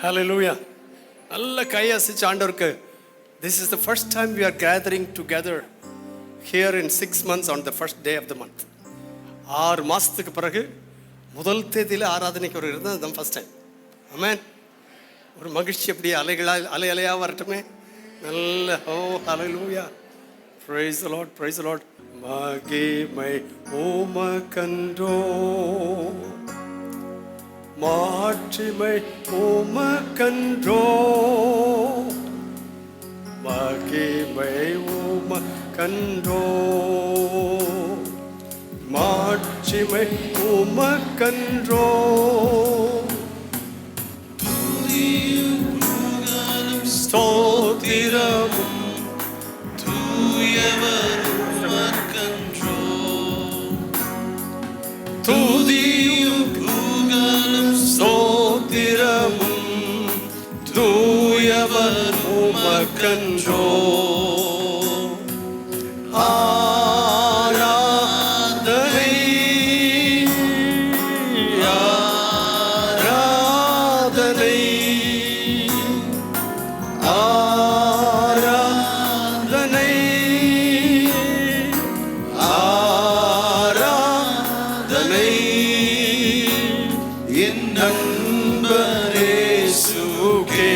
Hallelujah. நல்ல கையசிச்சு ஆண்டவருக்கு. This is the first time we are gathering together here in 6 months on the first day of the month. 6 மாசத்துக்கு பிறகு முதல் தேதியில ஆராதனைக்கு ஒரு இருந்தது ஃபர்ஸ்ட் டைம். ஆமென். ஒரு மகிழ்ச்சி அப்படியே அலையா வரட்டுமே. நல்ல hallelujah. Praise the Lord, praise the Lord. மகிமை உமக்கன்றோ, மாட்சிமை உமக்கன்றோ, மகிமை உமக்கன்றோ, மாட்சிமை உமக்கன்றோ. ஸ்தோத்திரமும் தூயவர் உமக்கன்றோ, துதியும் புகழும் ஸ்தோத்திரமும் தூயவர் உமக்கன்றோ. ஆராதனை ஆராதனை ஆராதனை ஆராதனை என் நண்பரே இயேசுவுக்கே,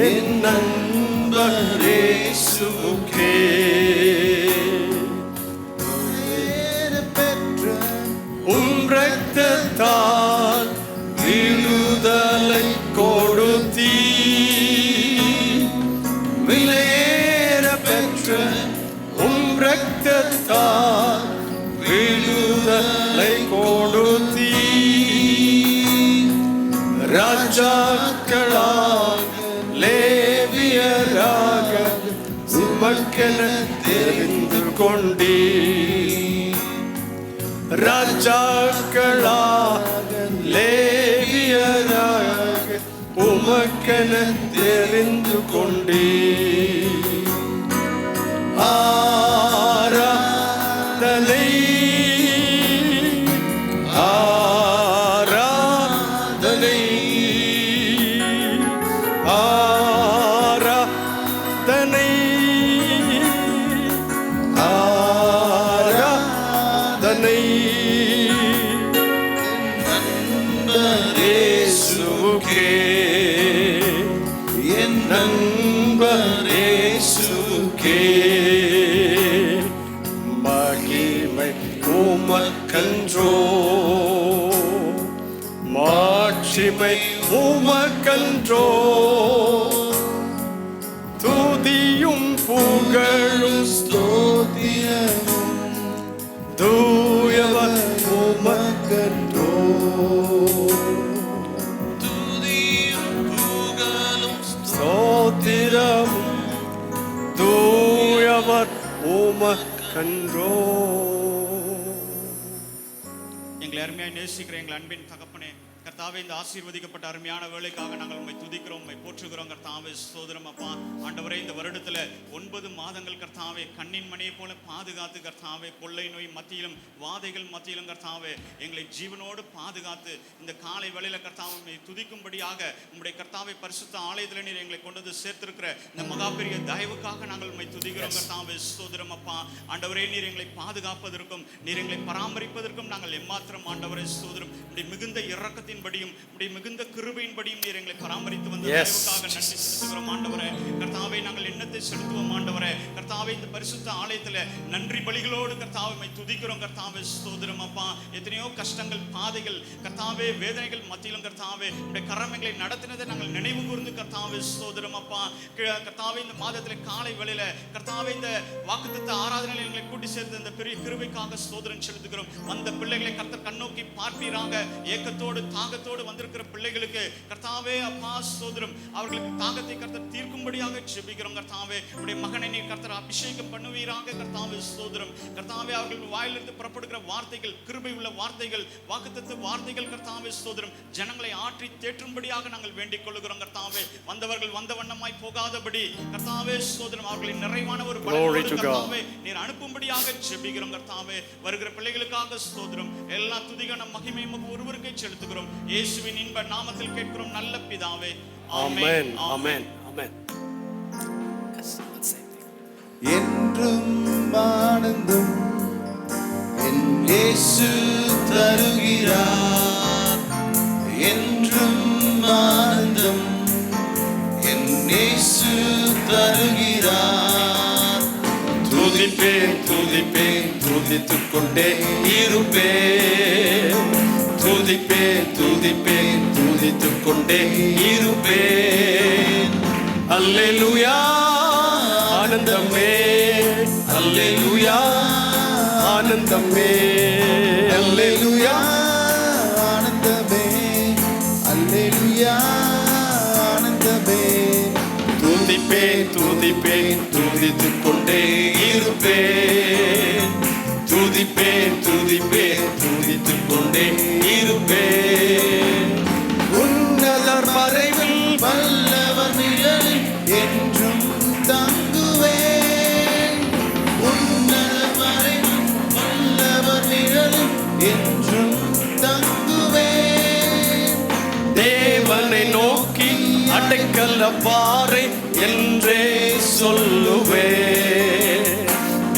என் நண்பரே இயேசுவுக்கே. பெற்ற உம் இரத்தத்தால் விடுதலை கொடுத்தீ, விலையேற பெற்ற உம் இரத்தத்தால் விடுதலை கொடுத்தீ. ராஜாக்களாக லேவியராக உமக்கென தெரிந்து கொண்டீ. ராஜாக்களாக லேவியராக உமக்கென தெரிந்து கொண்டீ. ஆராதனை ஆராதனை ஆராதனை ஆராதனை இயேசுவுக்கே, என் நண்பர் இயேசுவுக்கே. மகிமை உமக்கன்றோ, மாட்சிமை உமக்கன்றோ, துதியும் புகழும் ஸ்தோத்திரமும் தூயவர் உமக்கன்றோ. துதியும் புகழும் ஸ்தோத்திரமும் தூயவர் உமக்கன்றோ. எங்களை அருமையாய் நேசிக்கிற எங்கள் அன்பின் தகப்பனே, கர்த்தாவே, இந்த ஆசீர்வதிக்கப்பட்ட அருமையான வேலைக்காக நாங்கள் உம்மை துதிக்கிறோம், உம்மை போற்றுகிறோம் கர்த்தாவே. சோதரம் அப்பா ஆண்டவரே, இந்த வருடத்துல 9 மாதங்கள் கர்த்தாவே கண்ணின் மணியை போல பாதுகாத்து கர்த்தாவே, கொள்ளை நோய் மத்தியிலும் வாதைகள் மத்தியிலும் கர்த்தாவே எங்களை ஜீவனோடு பாதுகாத்து இந்த காலை வேளையில கர்த்தாவே உம்மை துதிக்கும்படியாக உம்முடைய கர்த்தாவே பரிசுத்த ஆலயத்தில் நீர் எங்களை கொண்டு வந்து சேர்த்திருக்கிற இந்த மகா பெரிய தயவுக்காக நாங்கள் உம்மை துதிக்கிறோம் கர்த்தாவே. சோதரம் அப்பா ஆண்டவரே, நீர் எங்களை பாதுகாப்பதற்கும் நீர் எங்களை பராமரிப்பதற்கும் நாங்கள் எம்மாத்திரம் ஆண்டவரே சோதரம் உடைய மிகுந்த இரக்கத்தின்படியும் உடைய மிகுந்த கிருபையின்படியும் நீர் எங்களை பராமரித்து வந்த தயவுக்காக நன்றி செலுத்துகிறோம் ஆண்டவரே. கர்த்தாவே, நாங்கள் எண்ணத்தை செலுத்துவோம் ஆண்டவரே. கர்த்தாவே, இந்த பரிசுத்த ஆலயத்துல நன்றி பலிகளோடு கர்த்தாவை உம்மை துதிக்கிறோம் கர்த்தாவே. ஸ்தோத்திரம் அப்பா. எத்தனையோ கஷ்டங்கள் பாதைகள் கர்த்தாவே வேதனைகள் மத்தியிலும் கர்த்தாவே உடைய கரமைகளை நடத்தினதை நாங்கள் நினைவு கூர்ந்து கர்த்தாவே. ஸ்தோத்திரம் அப்பா. கர்த்தாவே, இந்த மாதத்துல காலை வேளையில கர்த்தாவே இந்த வாக்குத்தத்த ஆராதனையில் எங்களை கூட்டி சேர்த்து இந்த பெரிய கிருபைக்காக ஸ்தோத்திரம் செலுத்துகிறோம். வந்த பிள்ளைகளை கர்த்தர் கண்ணோக்கி பார்ப்பீராக. ஏக்கத்தோடு தாகத்தோடு வந்திருக்கிற பிள்ளைகளுக்கு கர்த்தாவே அப்பா ஸ்தோத்திரம், அவர்களுக்கு தாகத்தை கர்த்தர் தீர்க்கும்படியாக ஜெபிக்கிறோம் கர்த்தாவே. உடைய மகனை நீர் கர்த்தர் அபிஷேகம் பண்ணுவீராக கர்த்தாவே. ஸ்தோத்திரம் கர்த்தாவே, அவர்கள் வாயிலிருந்து புறப்படுகிற வார்த்தைகள் கிருபை உள்ள வார்த்தைகள், வாக்குத்தத்த வார்த்தைகள் கர்த்தாவே. ஸ்தோத்திரம், ஜனங்களை ஆற்றி தேற்றும்படியாக நாங்கள் வேண்டிக் கொள்கிறோம் கர்த்தாவே. வந்தவர்கள் வந்த வண்ணமாய் போகாதபடி கர்த்தாவே ஸ்தோத்திரம், அவர்களின் நிறைவான ஒரு பலனோடு கர்த்தாவே நீர் அனுப்பும்படியாக ஜெபிக்கிறோம் கர்த்தாவே. வருகிற பிள்ளைகளுக்காக ஸ்தோத்திரம், எல்லா துதிகான மகிமை உமக்கு ஒருவருக்கே செலுத்துகிறோம். இயேசுவின் இன்ப நாமத்தில் கேட்கிறோம் நல்ல பிதாவே. Amen. Amen. Amen. என்றும் ஆனந்தம் என் இயேசு தருகிறார். என்றும் ஆனந்தம் என் இயேசு தருகிறார். துதிப்பேன் துதிப்பேன் துதித்துக் கொண்டே இருப்பேன். துதிப்பேன் துதிப்பேன் துதித்துக் கொண்டே இருப்பேன். அல்லேலூயா ஆனந்தமே, அல்லேலூயா ஆனந்தமே, அல்லேலூயா ஆனந்தமே, அல்லேலூயா ஆனந்தமே. துதிப்பேன் துதிப்பேன் துதித்துக் கொண்டே இருப்பேன். துதிப்பேன் துதிப்பேன் துதித்துக் கொண்டே இருப்பேன். உன்னதர் மறைவில் வல்லவர் நிழலில் என்றும் தங்குவேன். உன்னதர் மறைவில் வல்லவர் நிழலில் என்றும் தங்குவேன். தேவனை நோக்கி அடைக்கல பாறை என்றே சொல்லுவேன்.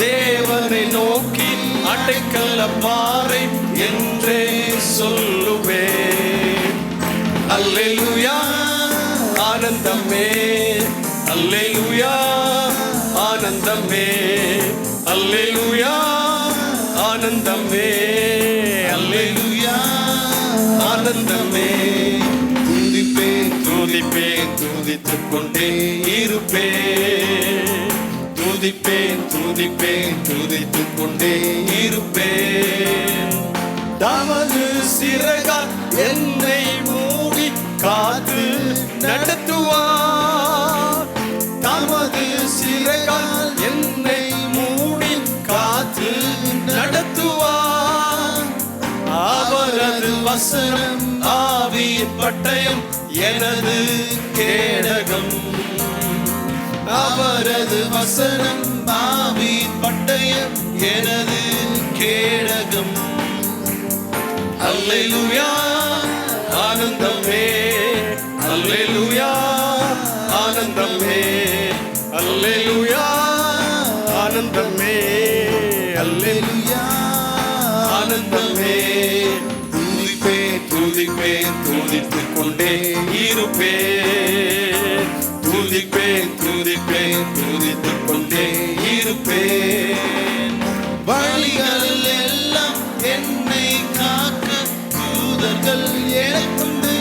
தேவனை நோக்கி அடைக்கல பாறை என்றே சொல்லுவேன். அல்லேலூயா ஆனந்தமே, அல்லேலூயா ஆனந்தமே, அல்லேலூயா ஆனந்தமே, அல்லேலூயா ஆனந்தமே. துதிப்பேன் துதிப்பேன் துதித்துக் கொண்டே இருப்பேன். துதிப்பேன் துதிப்பேன் துதித்துக் கொண்டே இருப்பேன். தமது சிறகால் என்னை மூடி காத்து நடத்துவார். தமது சிறகால் என்னை மூடி காத்து நடத்துவார். அவரது வசனம் ஆவியின் பட்டயம் எனது கேடகம். அவரது வசனம் ஆவியின் பட்டயம் எனது கேடகம். அல்லேலூயா ஆனந்தமே, அல்லேலூயா ஆனந்தமே, அல்லேலூயா ஆனந்தமே, அல்லேலூயா ஆனந்தமே. துதிப்பேன் துதிப்பேன் துதித்துக் கொண்டே இருப்பேன். துதிப்பேன் துதிப்பேன் துதித்துக் கொண்டே இருப்பேன். வழிகளில் எல்லாம் என்னை காக்க தூதர்கள் எனக்குண்டு.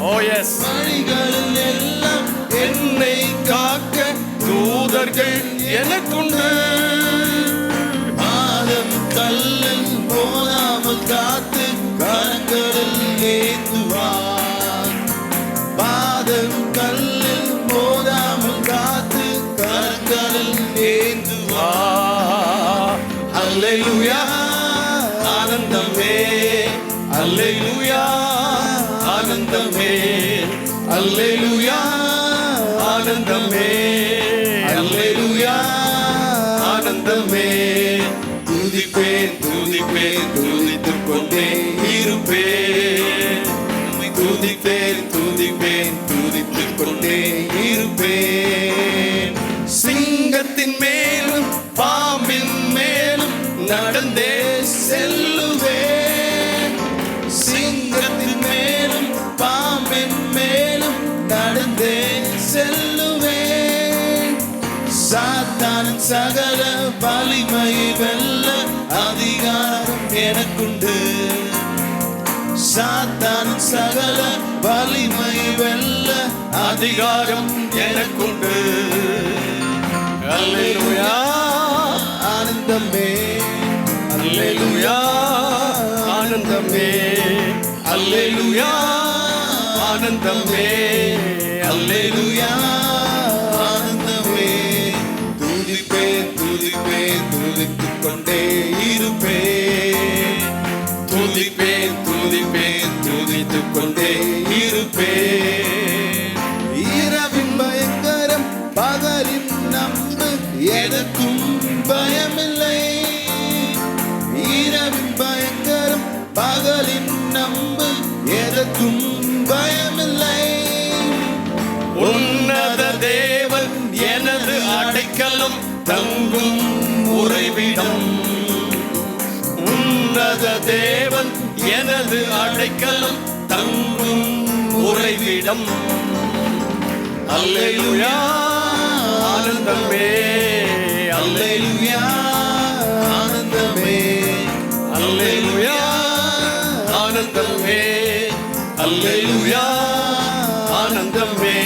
Oh yes. வழிகளில் எல்லாம் என்னை காக்க தூதர்கள் எனக்குண்டு. பாதம் கல்லில் போதாமல் காத்து கரங்களில் ஏந்துவார். பாதம் கல்லில் போதாமல் காத்து கரங்களில் ஏந்துவார். அல்லேலூயா ஆனந்தமே, அல்லேலூயா ஆனந்தமே, அல்லேலூயா ஆனந்தமே, அல்லேலூயா ஆனந்தமே. துதிப்பேன் துதிப்பேன் துதித்துக் கொண்டே இருப்பேன். துதிப்பேன் துதிப்பேன் துதித்துக் கொண்டே இருப்பேன். சிங்கத்தின் மேலும் பாம்பின் மேலும் நடந்தே செல்லுவேன். சிங்கத்தின் மேலும் பாம்பின் மேலும் நடந்தே செல்லுவேன். சாத்தானின் சகல வலிமை வெல்ல அதிகாரம் எனக்குண்டு. சாத்தானின் சகல வலிமை வெல்ல அதிகாரம் எனக்குண்டு. அல்லேலூயா ஆனந்தமே, அல்லேலூயா ஆனந்தமே, அல்லேலூயா ஆனந்தமே, அல்லேலூயா ஆனந்தமே. துதிப்பேன் துதிப்பேன் துதித்துக் கொண்டே இருப்பேன். துதிப்பேன் துதிப்பேன் துதித்துக் கொண்டே இருப்பேன். இரவின் பயங்கரம் பகலின் நம்பு எனக்கும் பயமில்லை. இரவின் பயங்கரம் பகலின் நம்பு எதற்கும் பயமில்லை. உன்னத தேவன் எனது அடைக்கலம் தங்கும் உறைவிடம். உன்னத தேவன் எனது அடைக்கலம் தங்கும் உறைவிடம். அல்லேலூயா ஆனந்தமே, அல்லேலூயா ஆனந்தமே, அல்லேலூயா ஆனந்தமே, அல்லேலூயா ஆனந்தமே.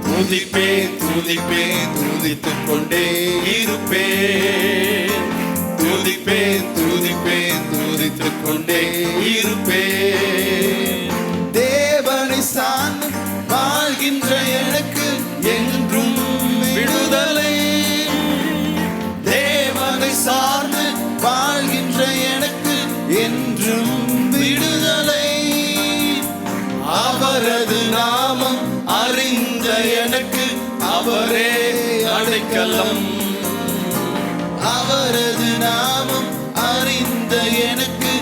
துதிப்பேன் துதிப்பேன் துதித்துக் கொண்டே இருப்பேன். துதிப்பேன் துதிப்பேன் துதித்துக் கொண்டே இருப்பேன். தேவனை சார்ந்து வாழ்கின்ற எனக்கு என்றும் விடுதலை. தேவனை சார்ந்து வாழ்கின்ற எனக்கு என்றும் விடுதலை. அவரது நாமம் அறிந்த எனக்கு அவரே அடைக்கலம். அவரது நாமம் அறிந்த எனக்கு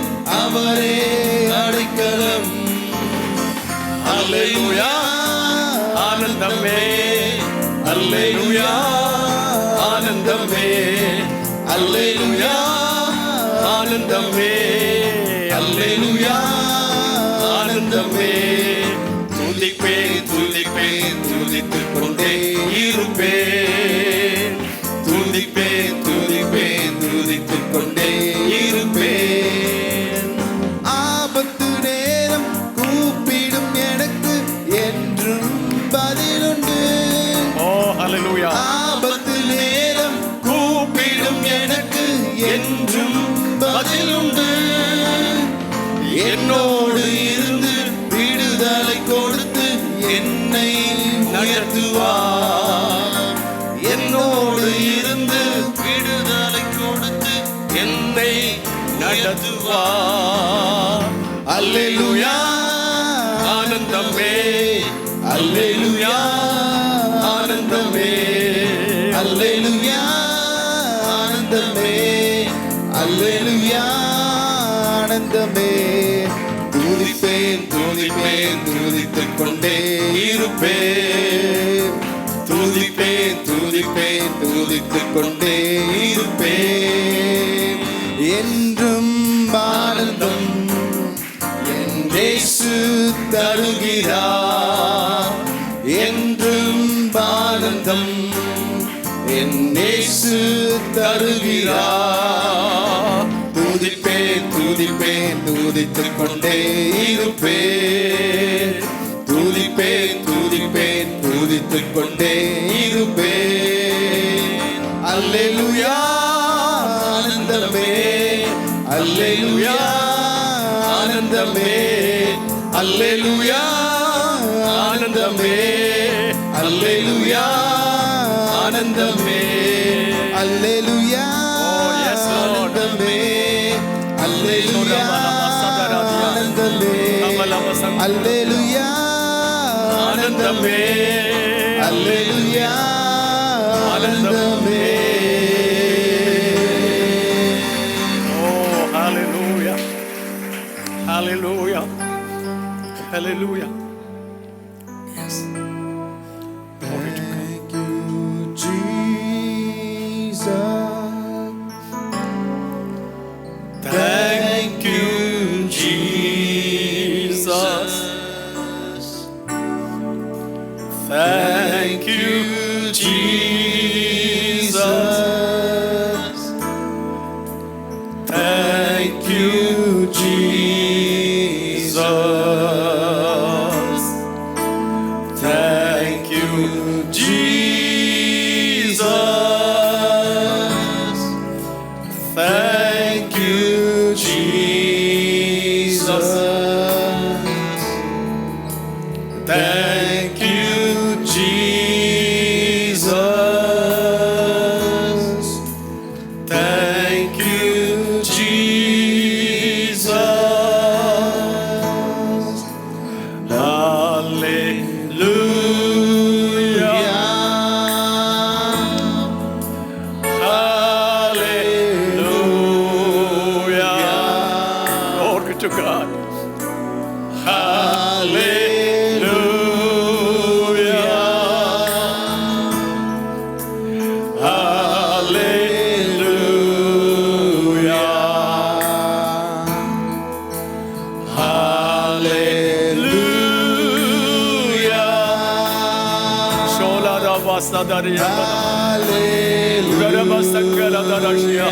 அவரே அடைக்கலம். அல்லேலூயா ஆனந்தமே, அல்லேலூயா ஆனந்தமே, அல்லேலூயா ஆனந்தமே, அல்லேலூயா ஆனந்தமே. துதிப்பேன் துதிப்பேன் துதித்துக் கொண்டே இருப்பேன். துதிப்பேன் துதிப்பேன் துதித்துக் கொண்டே இருப்பேன். ஆபத்து நேரம் கூப்பிடும் எனக்கு என்றும் பதிலுண்டு. ஓ ஹல்லேலூயா. ஆபத்து நேரம் கூப்பிடும் எனக்கு என்றும் பதிலுண்டு. என்னோடு இருந்து விடுதலை கொடுத்து என்னை உயர்த்துவார். என்னோடு இருந்து விடுதலை கொடுத்து என்னை நடத்துவார். அல்லேலூயா ஆனந்தமே, அல்லேலூயா ஆனந்தமே, அல்லேலூயா ஆனந்தமே, அல்லேலூயா ஆனந்தமே. துதிப்பேன் துதிப்பேன் துதித்துக் கொண்டே இருப்பேன். துதிப்பேன் துதிப்பேன் துதித்துக் கொண்டே இருப்பேன். என்றும் ஆனந்தம் என் இயேசு தருகிறார். என்றும் ஆனந்தம் என் இயேசு தருகிறார். துதிப்பேன் துதிப்பேன் துதித்துக் கொண்டே இருப்பேன். துதிப்பேன் துதிப்பேன் துதித்துக் கொண்டே இருப்பேன். அல்லேலூயா ஆனந்தமே, அல்லேலூயா ஆனந்தமே, அல்லேலூயா ஆனந்தமே, அல்லேலூயா ஆனந்தமே, அல்லேலூயா Oh, yes, Lord. ஆனந்தமே, அல்லேலூயா ஆனந்தமே, அல்லேலூயா ஆனந்தமே, அல்லேலூயா ஆனந்தமே. Oh, hallelujah, hallelujah, hallelujah. Yes. Glory to God. Thank you, Jesus. Thank you, Jesus. Thank you, Jesus. Thank you, Jesus. Thank you, Jesus. Thank you, Jesus. Thank you, Jesus. Thank you, Jesus. Hallelujah. Hallelujah. Glory to God. Hallelujah. Sadaria. Hallelujah. Garama Sangala Darashia.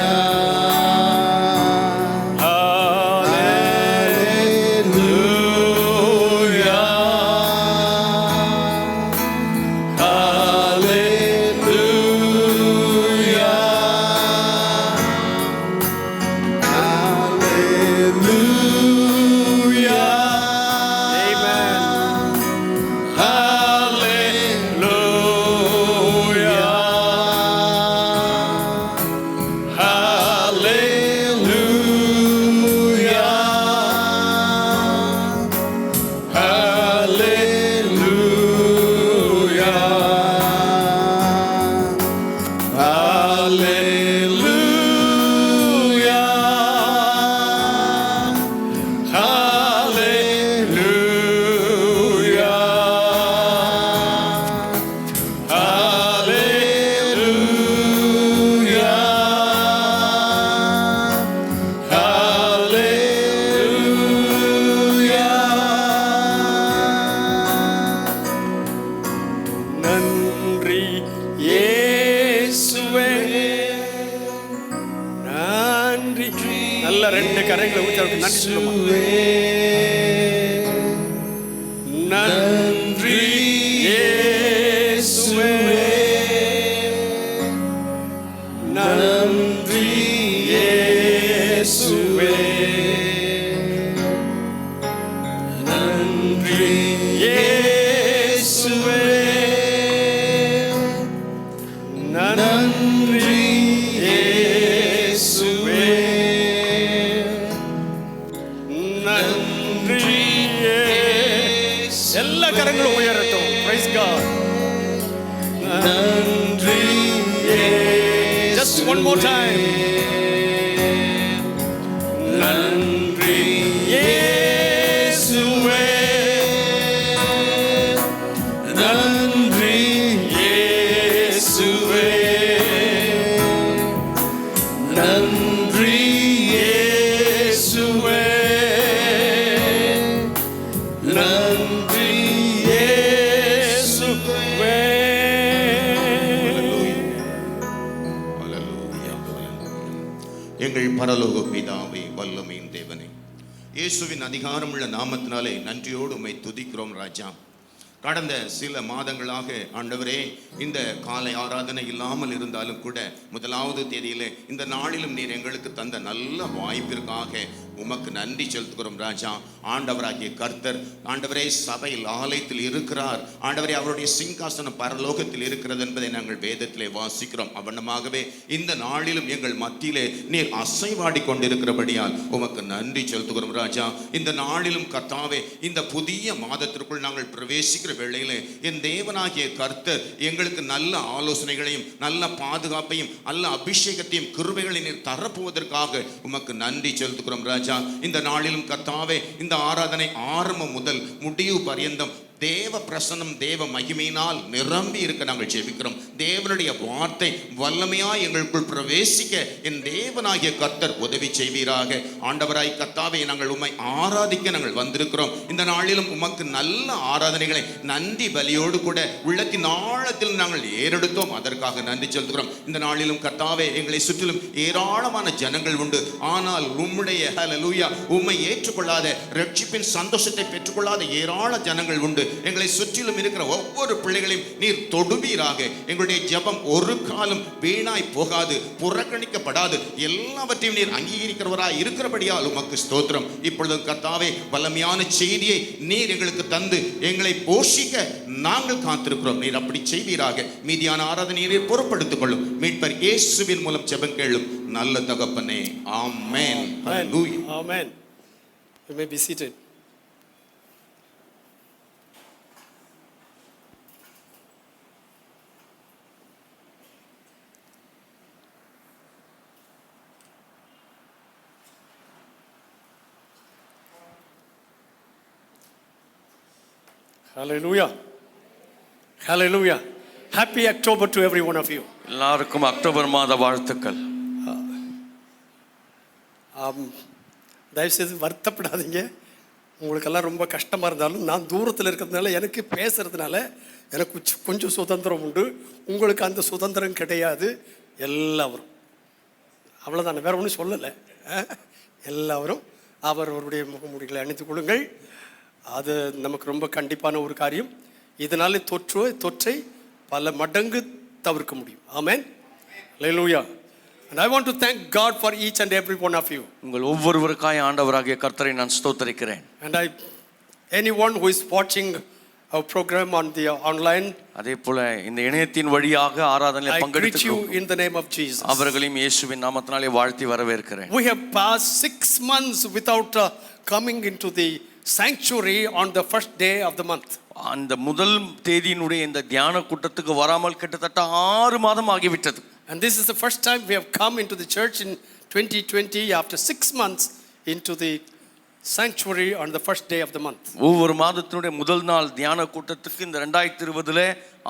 நன்றி இயேசுவே நன்றி. நல்ல ரெண்டு கரங்களை ஊத்தி அவருக்கு நன்றி சொல்லுமா. நன்றி இயேசுவே நன்றி இயேசுவே நன்றி இயேசுவே நன்றி இயேசுவே நன்றி இயேசு. எல்லா கரங்களும் உயரட்டும். Praise God. நன்றி இயேசு. Just one more time. நன்றி இயேசுவே நன்றி இயேசுவே நன்றி இயேசுவே நன்றி இயேசுவே. எங்கள் பரலோக பிதாவே, வல்லமையின் தேவனே, இயேசுவின் அதிகாரமுள்ள நாமத்தினாலே நன்றியோடு உம்மை துதிக்கிறோம் ராஜா. கடந்த சில மாதங்களாக ஆண்டவரே, இந்த காலை ஆராதனை இல்லாமல் இருந்தாலும் கூட முதலாவது தேதியிலே இந்த நாளிலும் நீர் எங்களுக்கு தந்த நல்ல வாய்ப்பிற்காக உமக்கு நன்றி செலுத்துகிறோம் ராஜா. ஆண்டவராகிய கர்த்தர் ஆண்டவரே சபையில் ஆலயத்தில் இருக்கிறார். ஆண்டவரே அவருடைய சிங்காசனம் பரலோகத்தில் இருக்கிறது என்பதை நாங்கள் வேதத்திலே வாசிக்கிறோம். அவனமாகவே இந்த நாளிலும் எங்கள் மத்தியிலே நீர் அசைவாடி கொண்டிருக்கிறபடியால் உமக்கு நன்றி செலுத்துகிறோம் ராஜா. இந்த நாளிலும் கர்த்தாவே, இந்த புதிய மாதத்திற்குள் நாங்கள் பிரவேசிக்கிற வேளையிலே என் தேவனாகிய கர்த்தர் எங்களுக்கு நல்ல ஆலோசனைகளையும் நல்ல பாதுகாப்பையும் நல்ல அபிஷேகத்தையும் கிருபைகளையும் நீர் தரப்போவதற்காக உமக்கு நன்றி செலுத்துகிறோம் ராஜா. இந்த நாளிலும் கர்த்தாவே, இந்த ஆராதனை ஆரம்பம் முதல் முடிவு பரியந்தம் தேவ பிரசன்னம் தேவ மகிமையினால் நிரம்பி இருக்க நாங்கள் ஜெபிக்கிறோம். தேவனுடைய வார்த்தை வல்லமையாய் எங்களுக்குள் பிரவேசிக்க என் தேவனாகிய கர்த்தர் உதவி செய்வீராக. ஆண்டவராய் கர்த்தாவே, நாங்கள் உம்மை ஆராதிக்க நாங்கள் வந்திருக்கிறோம். இந்த நாளிலும் உமக்கு நல்ல ஆராதனைகளை நன்றி பலியோடு கூட உள்ளத்தின் ஆழத்தில் நாங்கள் ஏறெடுத்தோம். அதற்காக நன்றி செலுத்துகிறோம். இந்த நாளிலும் கர்த்தாவே, எங்களை சுற்றிலும் ஏராளமான ஜனங்கள் உண்டு. ஆனால் உம்முடைய ஹல்லேலூயா உம்மை ஏற்றுக்கொள்ளாத, ரட்சிப்பின் சந்தோஷத்தை பெற்றுக்கொள்ளாத ஏராள ஜனங்கள் உண்டு. எங்களை சுற்றிலும் இருக்கிற ஒவ்வொரு பிள்ளைகளையும் நீர் தொடுவீராக. எங்களுடைய ஜெபம் ஒரு காலம் வீணாய் போகாது, புறக்கணிக்கப்படாது. எல்லாவற்றையும் நீர் அங்கீகரிக்கிறவராய் இருக்கிறபடியால் உமக்கு ஸ்தோத்திரம். இப்பொழுது கர்த்தாவே, வல்லமையான செய்தியை நீர் எங்களுக்கு தந்து எங்களை போஷிக்க நாங்கள் காத்திருக்கிறோம். நீர் அப்படி செய்வீராக. மீதியான ஆராதனையை நீர் பொறுப்படுத்திக் கொள்ளும். மீட்பர் இயேசுவின் மூலம் ஜெபம் கேளும் நல்ல தகப்பனே. ஆமென். ஹல்லேலூயா. Amen. You may be seated. Hallelujah. Hallelujah. Happy October to every one of you. எல்லாருக்கும் அக்டோபர் மாத வாழ்த்துக்கள். தயவுசெய்து வருத்தப்படாதீங்க. உங்களுக்கெல்லாம் ரொம்ப கஷ்டமாக இருந்தாலும் நான் தூரத்தில் இருக்கிறதுனால எனக்கு பேசுறதுனால எனக்கு கொஞ்சம் சுதந்திரம் உண்டு. உங்களுக்கு அந்த சுதந்திரம் கிடையாது. எல்லாரும் அவ்வளோதானே, வேற ஒன்றும் சொல்லலை. எல்லாரும் அவருடைய முகமூடிகளை அணிந்து கொள்ளுங்கள். அது நமக்கு ரொம்ப கண்டிப்பான ஒரு காரியம். இதனால தொற்றை பல மடங்கு தவிர்க்க முடியும். ஆமென். ஹல்லேலூயா. And I want to thank God for each and every one of you. உங்கள் ஒவ்வொருவருக்காய் ஆண்டவராகிய கர்த்தரை நான் ஸ்தோத்திரிக்கிறேன். And anyone who is watching our program on the online, அதேபோல இந்த இணையத்தின் வழியாக ஆராதனையில் I greet பங்கெடுத்து you in the name of Jesus. அவர்களையும் இயேசுவின் நாமத்தினாலே வாழ்த்தி வரவேற்கிறேன். We have passed 6 months without coming into the sanctuary on the first day of the month. அந்த முதல் தேதியினுடைய இந்த தியான கூட்டத்துக்கு வராமல் கிட்டத்தட்ட 6 மாதம் ஆகிவிட்டது. And this is the first time we have come into the church in 2020 after 6 months into the sanctuary on the first day of the month. ஒவ்வொரு மாதத்தினுடைய முதல் நாள் தியான கூட்டத்துக்கு இந்த 2020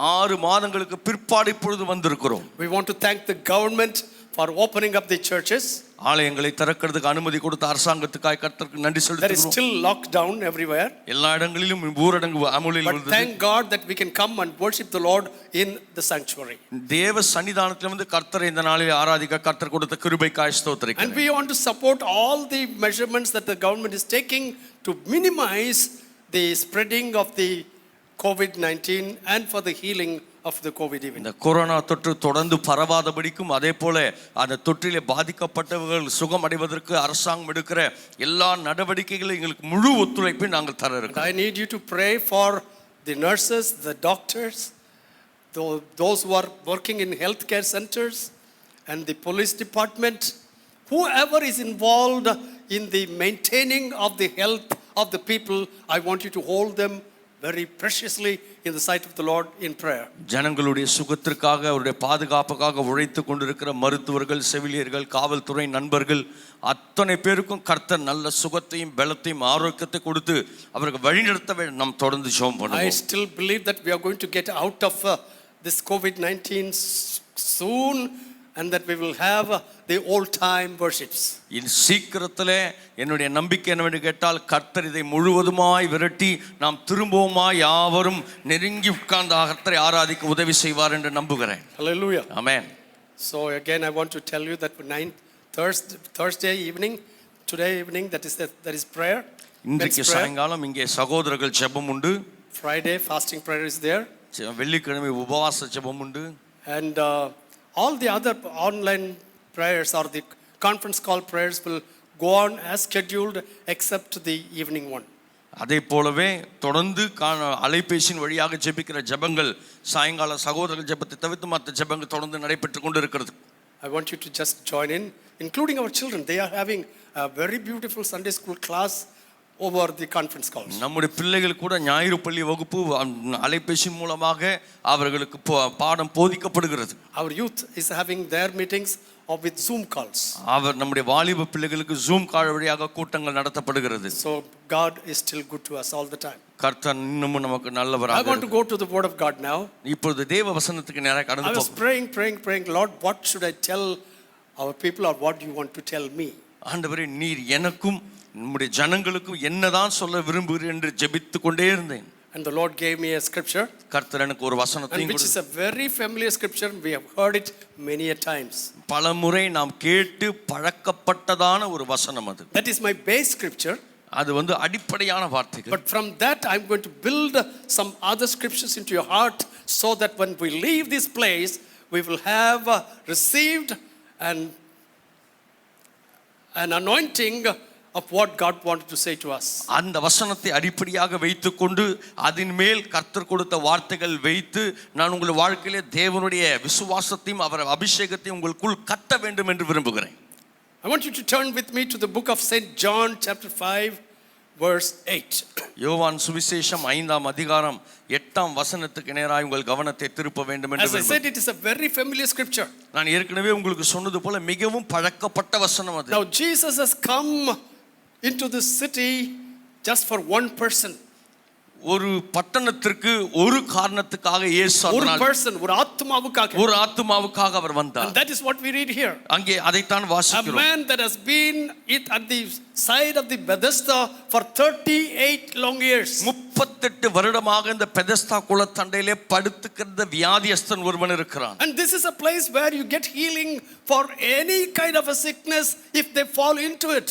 6 மாதங்களுக்கு பிற்பாடு இப்பொழுது வந்திருக்கிறோம். We want to thank the government for opening up the churches. ஆலயங்களை திறக்கிறதுக்கு அனுமதி கொடுத்த அரசாங்கத்துக்காக கர்த்தருக்கு நன்றி There is செலுத்துகிறோம். still lockdown everywhere. எல்லா இடங்களிலும் ஊரடங்கு அமலில் But உள்ளது. thank God that we can come and worship the Lord in the sanctuary. தேவ சன்னிதானத்தில் வந்து கர்த்தரை இந்த நாளில் ஆராதிக்க கர்த்தர் கொடுத்த கிருபைக்காய் ஸ்தோத்திரிக்கிறேன். And we want to support all the measurements that the government is taking to minimize the spreading of the COVID-19 and for the healing of the COVID even. இந்த கொரோனா தொற்று தொடர்ந்து பரவாதபடிக்கும் அதே போல அந்த தொற்றிலே பாதிக்கப்பட்டவர்கள் சுகம் அடைவதற்கு அரசாங்கம் எடுக்கிற எல்லா நடவடிக்கைகளும் எங்களுக்கு முழு ஒத்துழைப்பை நாங்கள் தர இருக்கிறோம். I need you to pray for the nurses, the doctors, those who are working in healthcare centers and the police department, whoever is involved in the maintaining of the health of the people. I want you to hold them very preciously in the sight of the Lord in prayer. ஜனங்களுடைய சுகத்திற்காக அவருடைய பாதுகாப்புக்காக உழைத்து கொண்டிருக்கிற மருத்துவர்கள், செவிலியர்கள், காவல்துறை நண்பர்கள் அத்தனை பேருக்கும் கர்த்தர் நல்ல சுகத்தையும் பலத்தையும் ஆரோக்கியத்தை கொடுத்து அவருக்கு வழிநடத்த நாம் தொடர்ந்து ஜெபம் I பண்ணுவோம். still believe that we are going to get out of this COVID-19 soon and that we will have the old time worships. இது சீக்கிரத்திலே என்னுடைய நம்பிக்கை என்னவென்று கேட்டால் கர்த்தர் இதை முழுவதுமாய் விரட்டி நாம் திரும்பவுமாய் யாவரும் நெருங்கி உட்கார்ந்து கர்த்தரை ஆராதிக்க உதவி செய்வார் என்று நம்புகிறேன். Hallelujah. Amen. So again I want to tell you that Thursday evening, today evening, that is prayer. இன்றைக்கு சாயங்காலம் இங்கே சகோதரர்கள் ஜெபம் உண்டு. Friday fasting prayer is there. வெள்ளிக்கிழமை உபவாச ஜெபம் உண்டு. And all the other online prayers or the conference call prayers will go on as scheduled except the evening one. அதே போலவே தொடர்ந்து அலைபேசியின் வழியாக ஜெபிக்கிற ஜெபங்கள் சாயங்கால சகோதரர்கள் ஜெபத்தை தவிர்த்து மற்ற ஜெபங்கள் தொடர்ந்து நடைபெற்று கொண்டு இருக்கிறது. I want you to just join in, including our children. They are having a very beautiful Sunday school class over the conference calls. நம்முடைய பிள்ளைகள் கூட ஞாயிறு பள்ளி வகுப்பு அலைபேசி மூலமாக அவர்களுக்கு பாடம் போதிக்கப்படுகிறது. Our youth is having their meetings or with Zoom calls. அவர் நம்முடைய வாலிப பிள்ளைகளுக்கு ஜூம் கால் வழியாக கூட்டங்கள் நடத்தப்படுகிறது. So God is still good to us all the time. கர்த்தர் இன்னமும் நமக்கு நல்லவராக. I want to go to the word of God now. இப்பொழுது தேவ வசனத்துக்கு நேராக கடந்து I was praying, Lord, what should I tell our people, or what do you want to tell me? ஆண்டவரே, நீர் எனக்கும் நம்முடைய ஜனங்களுக்கும் என்னதான் சொல்ல விரும்புகிறீர் என்று ஜெபித்து கொண்டே இருந்தேன். And the Lord gave me a scripture, கர்த்தர் எனக்கு ஒரு வசனத்தை and which is a very familiar scripture. We have heard it many a times. பலமுறை நாம் கேட்டு பழக்கப்பட்டதான ஒரு வசனம் அது. That is my base scripture. அது வந்து அடிப்படையான வார்த்தைகள். But from that I'm going to build some other scriptures into your heart, so that when we leave this place we will have received an anointing of what God wanted to say to us. அந்த வசனத்தை அடிப்படையாக வைத்துக்கொண்டு அதன் மேல் கர்த்தர் கொடுத்த வார்த்தைகள் வைத்து நான் உங்கள் வாழ்க்கையிலே தேவனுடைய விசுவாசத்தையும் அவர் அபிஷேகத்தையும் உங்களுக்குள் கட்ட வேண்டும் என்று விரும்புகிறேன். I want you to turn with me to the book of St. John chapter 5 verse 8. யோவான் சுவிசேஷம் 5ஆம் அதிகாரம் 8ஆம் வசனத்துக்கு நேராக உங்கள் கவனத்தை திருப்ப வேண்டும் என்று As I said, it is a very familiar scripture. நான் ஏற்கனவே உங்களுக்கு சொன்னது போல மிகவும் பழக்கப்பட்ட வசனம் அது. Now Jesus has come into this city just for one person. ஒரு பட்டணத்திற்கு ஒரு காரணத்துக்காக இயேசு ஒரு அதனால் person, ஒரு ஆத்மாவுக்காக. ஒரு ஆத்துமாவுக்காக அவர் வந்தார். And that is what we read here. அங்கே அதைத்தான் A வாசிக்கிறோம். man that has been at the side of the Bethesda for 38 long years. 38 வருடமாக இந்த பெதஸ்தா குளத்தண்டையிலே படுத்துக்கிற வியாதியஸ்தன் ஒருவன் இருக்கிறான். And this is a place where you get healing for any kind of a sickness if they fall into it.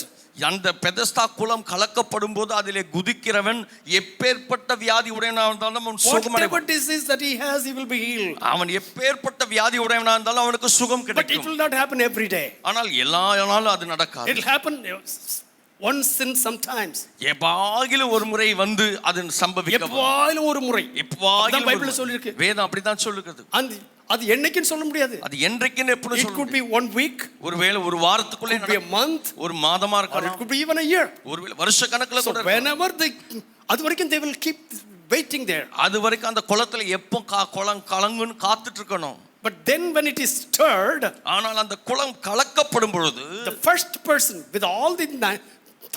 அந்த Bethesda குளம் கலக்கப்படும் போது அதிலே குதிக்கிறவன் எப்பேற்பட்ட வியாதி உடையவனாக இருந்தாலும் அவன் Whatever சுகமடைவான். disease that he has, he will be healed. அவன் எப்பேற்பட்ட வியாதி உடையவனாக இருந்தாலும் அவனுக்கு சுகம் But it கிடைக்கும். will not happen every day. ஆனால் எல்லா நாளும் அது நடக்காது. It will happen once in sometimes. எப்பாகிலும் ஒரு முறை வந்து அது சம்பவிக்கும். எப்பாயிலும் ஒரு முறை. எப்பாகிலும் அதான் பைபிள்ல சொல்லிருக்கு. வேதம் அப்படிதான் சொல்லுகிறது. அது என்னைக்குன்னு சொல்ல முடியாது. அது என்றைக்குன்னு எப்படி It சொல்ல could be முடியும்? 1 week, ஒருவேளை ஒரு வாரத்துக்குள்ளே could be a month, ஒரு மாதமா or it இருக்கலாம். could be even a year. ஒருவேளை வருஷ கணக்குல So கூட இருக்கலாம். whenever அது வரைக்கும் they will keep waiting there. அது வரைக்கும் அந்த குளத்துல எப்போ குளம் கலங்குன்னு காத்துட்டு இருக்கணும். But then when it is stirred, ஆனால் அந்த குளம் கலக்கப்படும் பொழுது the first person with all the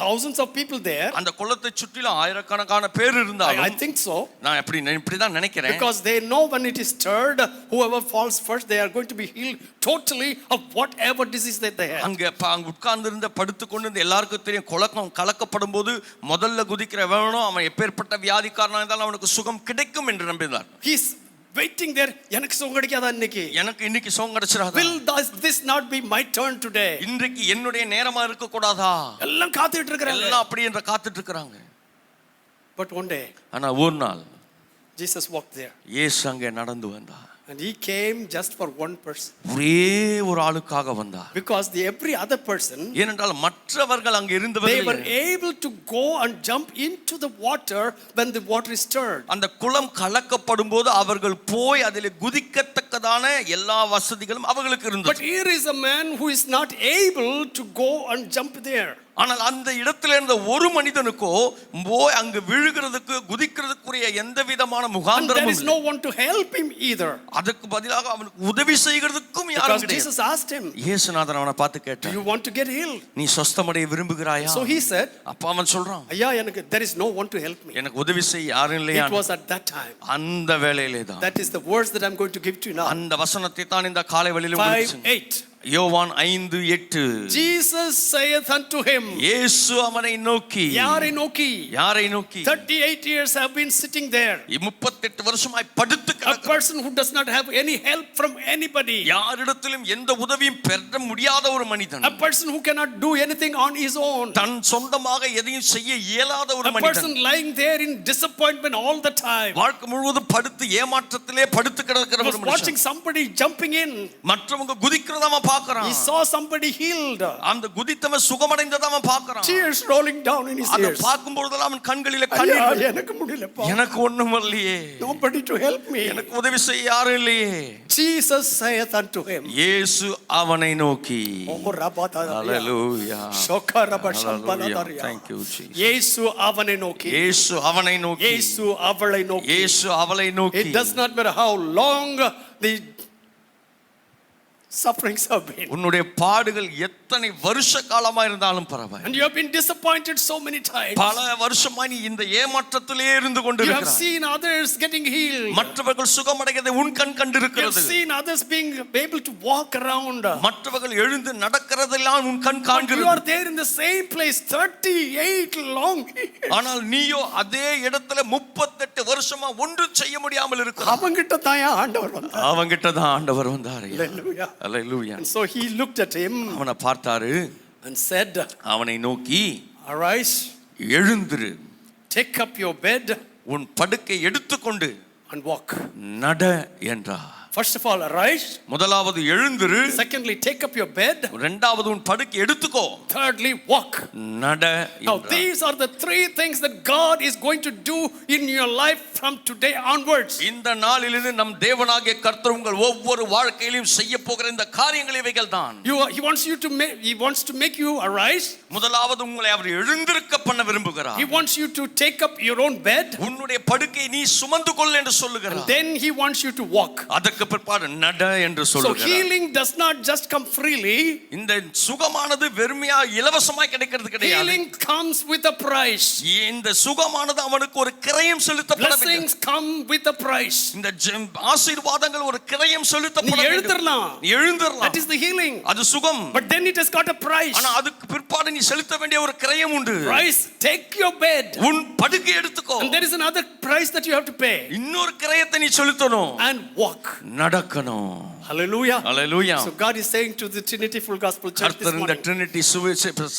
thousands of people there, அந்த குளத்தை சுற்றிலும் ஆயிரக்கணக்கான பேர் I இருந்தாலும் think so, நான் இப்படிதான் நினைக்கிறேன். because they know when it is stirred, whoever falls first, they are going to be healed totally of whatever disease that they have. அங்க உட்கார்ந்து இருந்த படுத்துக்கொண்டு இருந்த எல்லாருக்கும் தெரியும் குளம் கலக்கப்படும் போது முதல்ல குதிக்கிறவனும் அவன் எப்பேற்பட்ட வியாதிக்காரனா இருந்தாலும் அவனுக்கு சுகம் கிடைக்கும் என்று நம்பினார். He's waiting there. எனக்கு சுகம் கிடைக்காதா இன்னைக்கு? எனக்கு இன்னைக்கு சுகம் கிடைச்சிராதா? Will this not be my turn today? இன்றைக்கு என்னுடைய நேரமா இருக்க கூடாதா? எல்லாம் காத்துட்டு இருக்காங்க. எல்லாம் அப்படி என்ற காத்துட்டு இருக்காங்க. But one day, ஆனா ஒரு நாள் Jesus walked there. இயேசு அங்கே நடந்து வந்தார். And he came just for one person. ஒரே ஒரு ஆளுக்காக வந்தார். Because every other person, ஏனென்றால் மற்றவர்கள் அங்கே they இருந்தவர்கள் were able to go and jump into the water when the water is stirred. அந்த குளம் கலக்கப்படும் போது அவர்கள் போய் அதிலே குதிக்கத்தக்கதான எல்லா வசதிகளும் அவர்களுக்கு But இருந்தது. here is a man who is not able to go and jump there. ஆனால் அந்த இடத்துல இருந்த ஒரு மனிதனுக்கோ போய் அங்கு விழுகிறதுக்கு குதிக்கிறதுக்குரிய எந்த விதமான And there முகாந்திரமும் is இல்லை. no one to help him either. அதுக்கு பதிலாக அவனுக்கு உதவி செய்கிறதுக்கும் Because யாரும் கிடையாது. Jesus asked him, இயேசுநாதன் அவனை பார்த்து do கேட்டான், you want to get healed? நீ சொஸ்தமடைய விரும்புகிறாயா? So he said, அப்ப அவன் சொல்றான், ஐயா எனக்கு there is no one to help me. எனக்கு உதவி செய்ய யாரும் இல்லையா? It was at that time. அந்த வேளையிலே தான் That is the words that I'm going to give to you now. அந்த வசனத்தை தான் இந்த காலை வேளையிலே உங்களுக்கு 5:8. யோவான் 5:8. Jesus saith unto him, இயேசு அவனை நோக்கி, யாரை நோக்கி? யாரை நோக்கி? 38 years have been sitting there. 38 வருஷமாய் படுத்து A கிடக்கிற person who does not have any help from anybody. யாரிடத்திலும் எந்த உதவியும் பெற முடியாத ஒரு மனிதன். A person who cannot do anything on his own. தன் சொந்தமாக எதையும் செய்ய இயலாத ஒரு A மனிதன். person lying there in disappointment all the time. வாழ்க்கை முழுவதும் படுத்து ஏமாற்றத்திலே படுத்து கிடக்கிற He ஒரு was மனுஷன். watching somebody jumping in. மற்றவங்க குதிக்கிறத அவன் பார்க்கறான். He saw somebody healed. அந்த குதித்தவன் சுகமடைந்தத அவன் பார்க்கறான். Tears rolling down in his அத ears. பார்க்கும் பொழுதெல்லாம் அவன் கண்களிலே ஐயா, கண்ணீர். எனக்கு முடியலப்பா. எனக்கு ஒண்ணும் இல்லையே. Nobody to help me. எனக்கு உதவி செய்ய யாரும் இல்லையே. Jesus saith unto him. இயேசு அவனை நோக்கி. Oh, rabata. Hallelujah. Shokha rabba Hallelujah. shampala. Thank you Jesus. இயேசு அவனை நோக்கி. இயேசு அவனை நோக்கி. இயேசு அவளை நோக்கி. இயேசு அவளை நோக்கி. It does not matter how long the sufferings have been. உன்னுடைய பாடுகள் எத்தனை வருஷ காலமா இருந்தாலும் பரவாயில்லை. And you have been disappointed so many times. பல வருஷமா நீ இந்த ஏமாற்றத்திலே இருந்து You have கொண்டிருக்கிறாய். seen others getting healed. மற்றவர்கள் சுகமடைவதை உன் கண் You have கண்டிருக்கிறது. seen others being able to walk around. மற்றவர்கள் எழுந்து நடக்கிறதெல்லாம் உன் கண் But you காண்கிறது. are there in the same place 38 long years. ஆனால் நீயோ அதே இடத்துல 38 வருஷமா ஒன்றும் செய்ய முடியாமல் இருக்கிறாய். அவங்கிட்ட தான் ஆண்டவர் வந்தார். அவங்கிட்ட தான் ஆண்டவர் வந்தார். Hallelujah. Hallelujah. And so he looked at him அவனை பார்த்தாரு. and said, அவனை நோக்கி, arise, எழுந்திரு, take up your bed உன் படுக்கை எடுத்துக்கொண்டு and walk. நட என்றார். First of all, arise. முதலாவது எழுந்திரு. Secondly, take up your bed. இரண்டாவது உன் படுக்கை எடுத்துக்கோ. Thirdly, walk. நட Now என்றார். these are the three things that God is going to do in your life from today onwards. இந்த நாளிலிருந்து நம் தேவனாகிய கர்த்தர் உங்கள் ஒவ்வொரு வாழ்க்கையிலும் செய்ய போகிற இந்த காரியங்கள் இவைகள் தான். He wants to make you arise. முதலாவது உங்களை அவர் எழுந்திருக்க பண்ண விரும்புகிறார். He wants you to take up your own bed. உன்னுடைய படுக்கை நீ சுமந்து கொள் என்று சொல்லுகிறார். Then he wants you to walk. அதற்கு பிற்பாடு நட என்று So சொல்லுகிறார். healing does not just come freely. இந்த சுகமானது வெறுமையா இலவசமாய் கிடைக்கிறது கிடையாது. Healing comes with a price. இந்த சுகமானது அவனுக்கு ஒரு கிரயம் செலுத்தப்பட வேண்டும். Blessings come with a price. இந்த ஆசீர்வாதங்கள் ஒரு கிரயம் நீ செலுத்தப்பட வேண்டும். எழுந்திரலாம். நீ எழுந்திரலாம். That is the healing. அது சுகம். But then it has got a price. ஆனா அதுக்கு பிற்பாடு நீ செலுத்த வேண்டிய ஒரு கிரயம் உண்டு. Price, take your bed. உன் படுக்கை எடுத்துக்கோ. And there is another price that you have to pay. இன்னொரு கிரயத்தை நீ செலுத்தணும். And walk. நடக்கணும். Hallelujah. Hallelujah. So God is saying to the Trinity Full Gospel Church this கர்த்தர் இந்த morning. ட்ரினிட்டி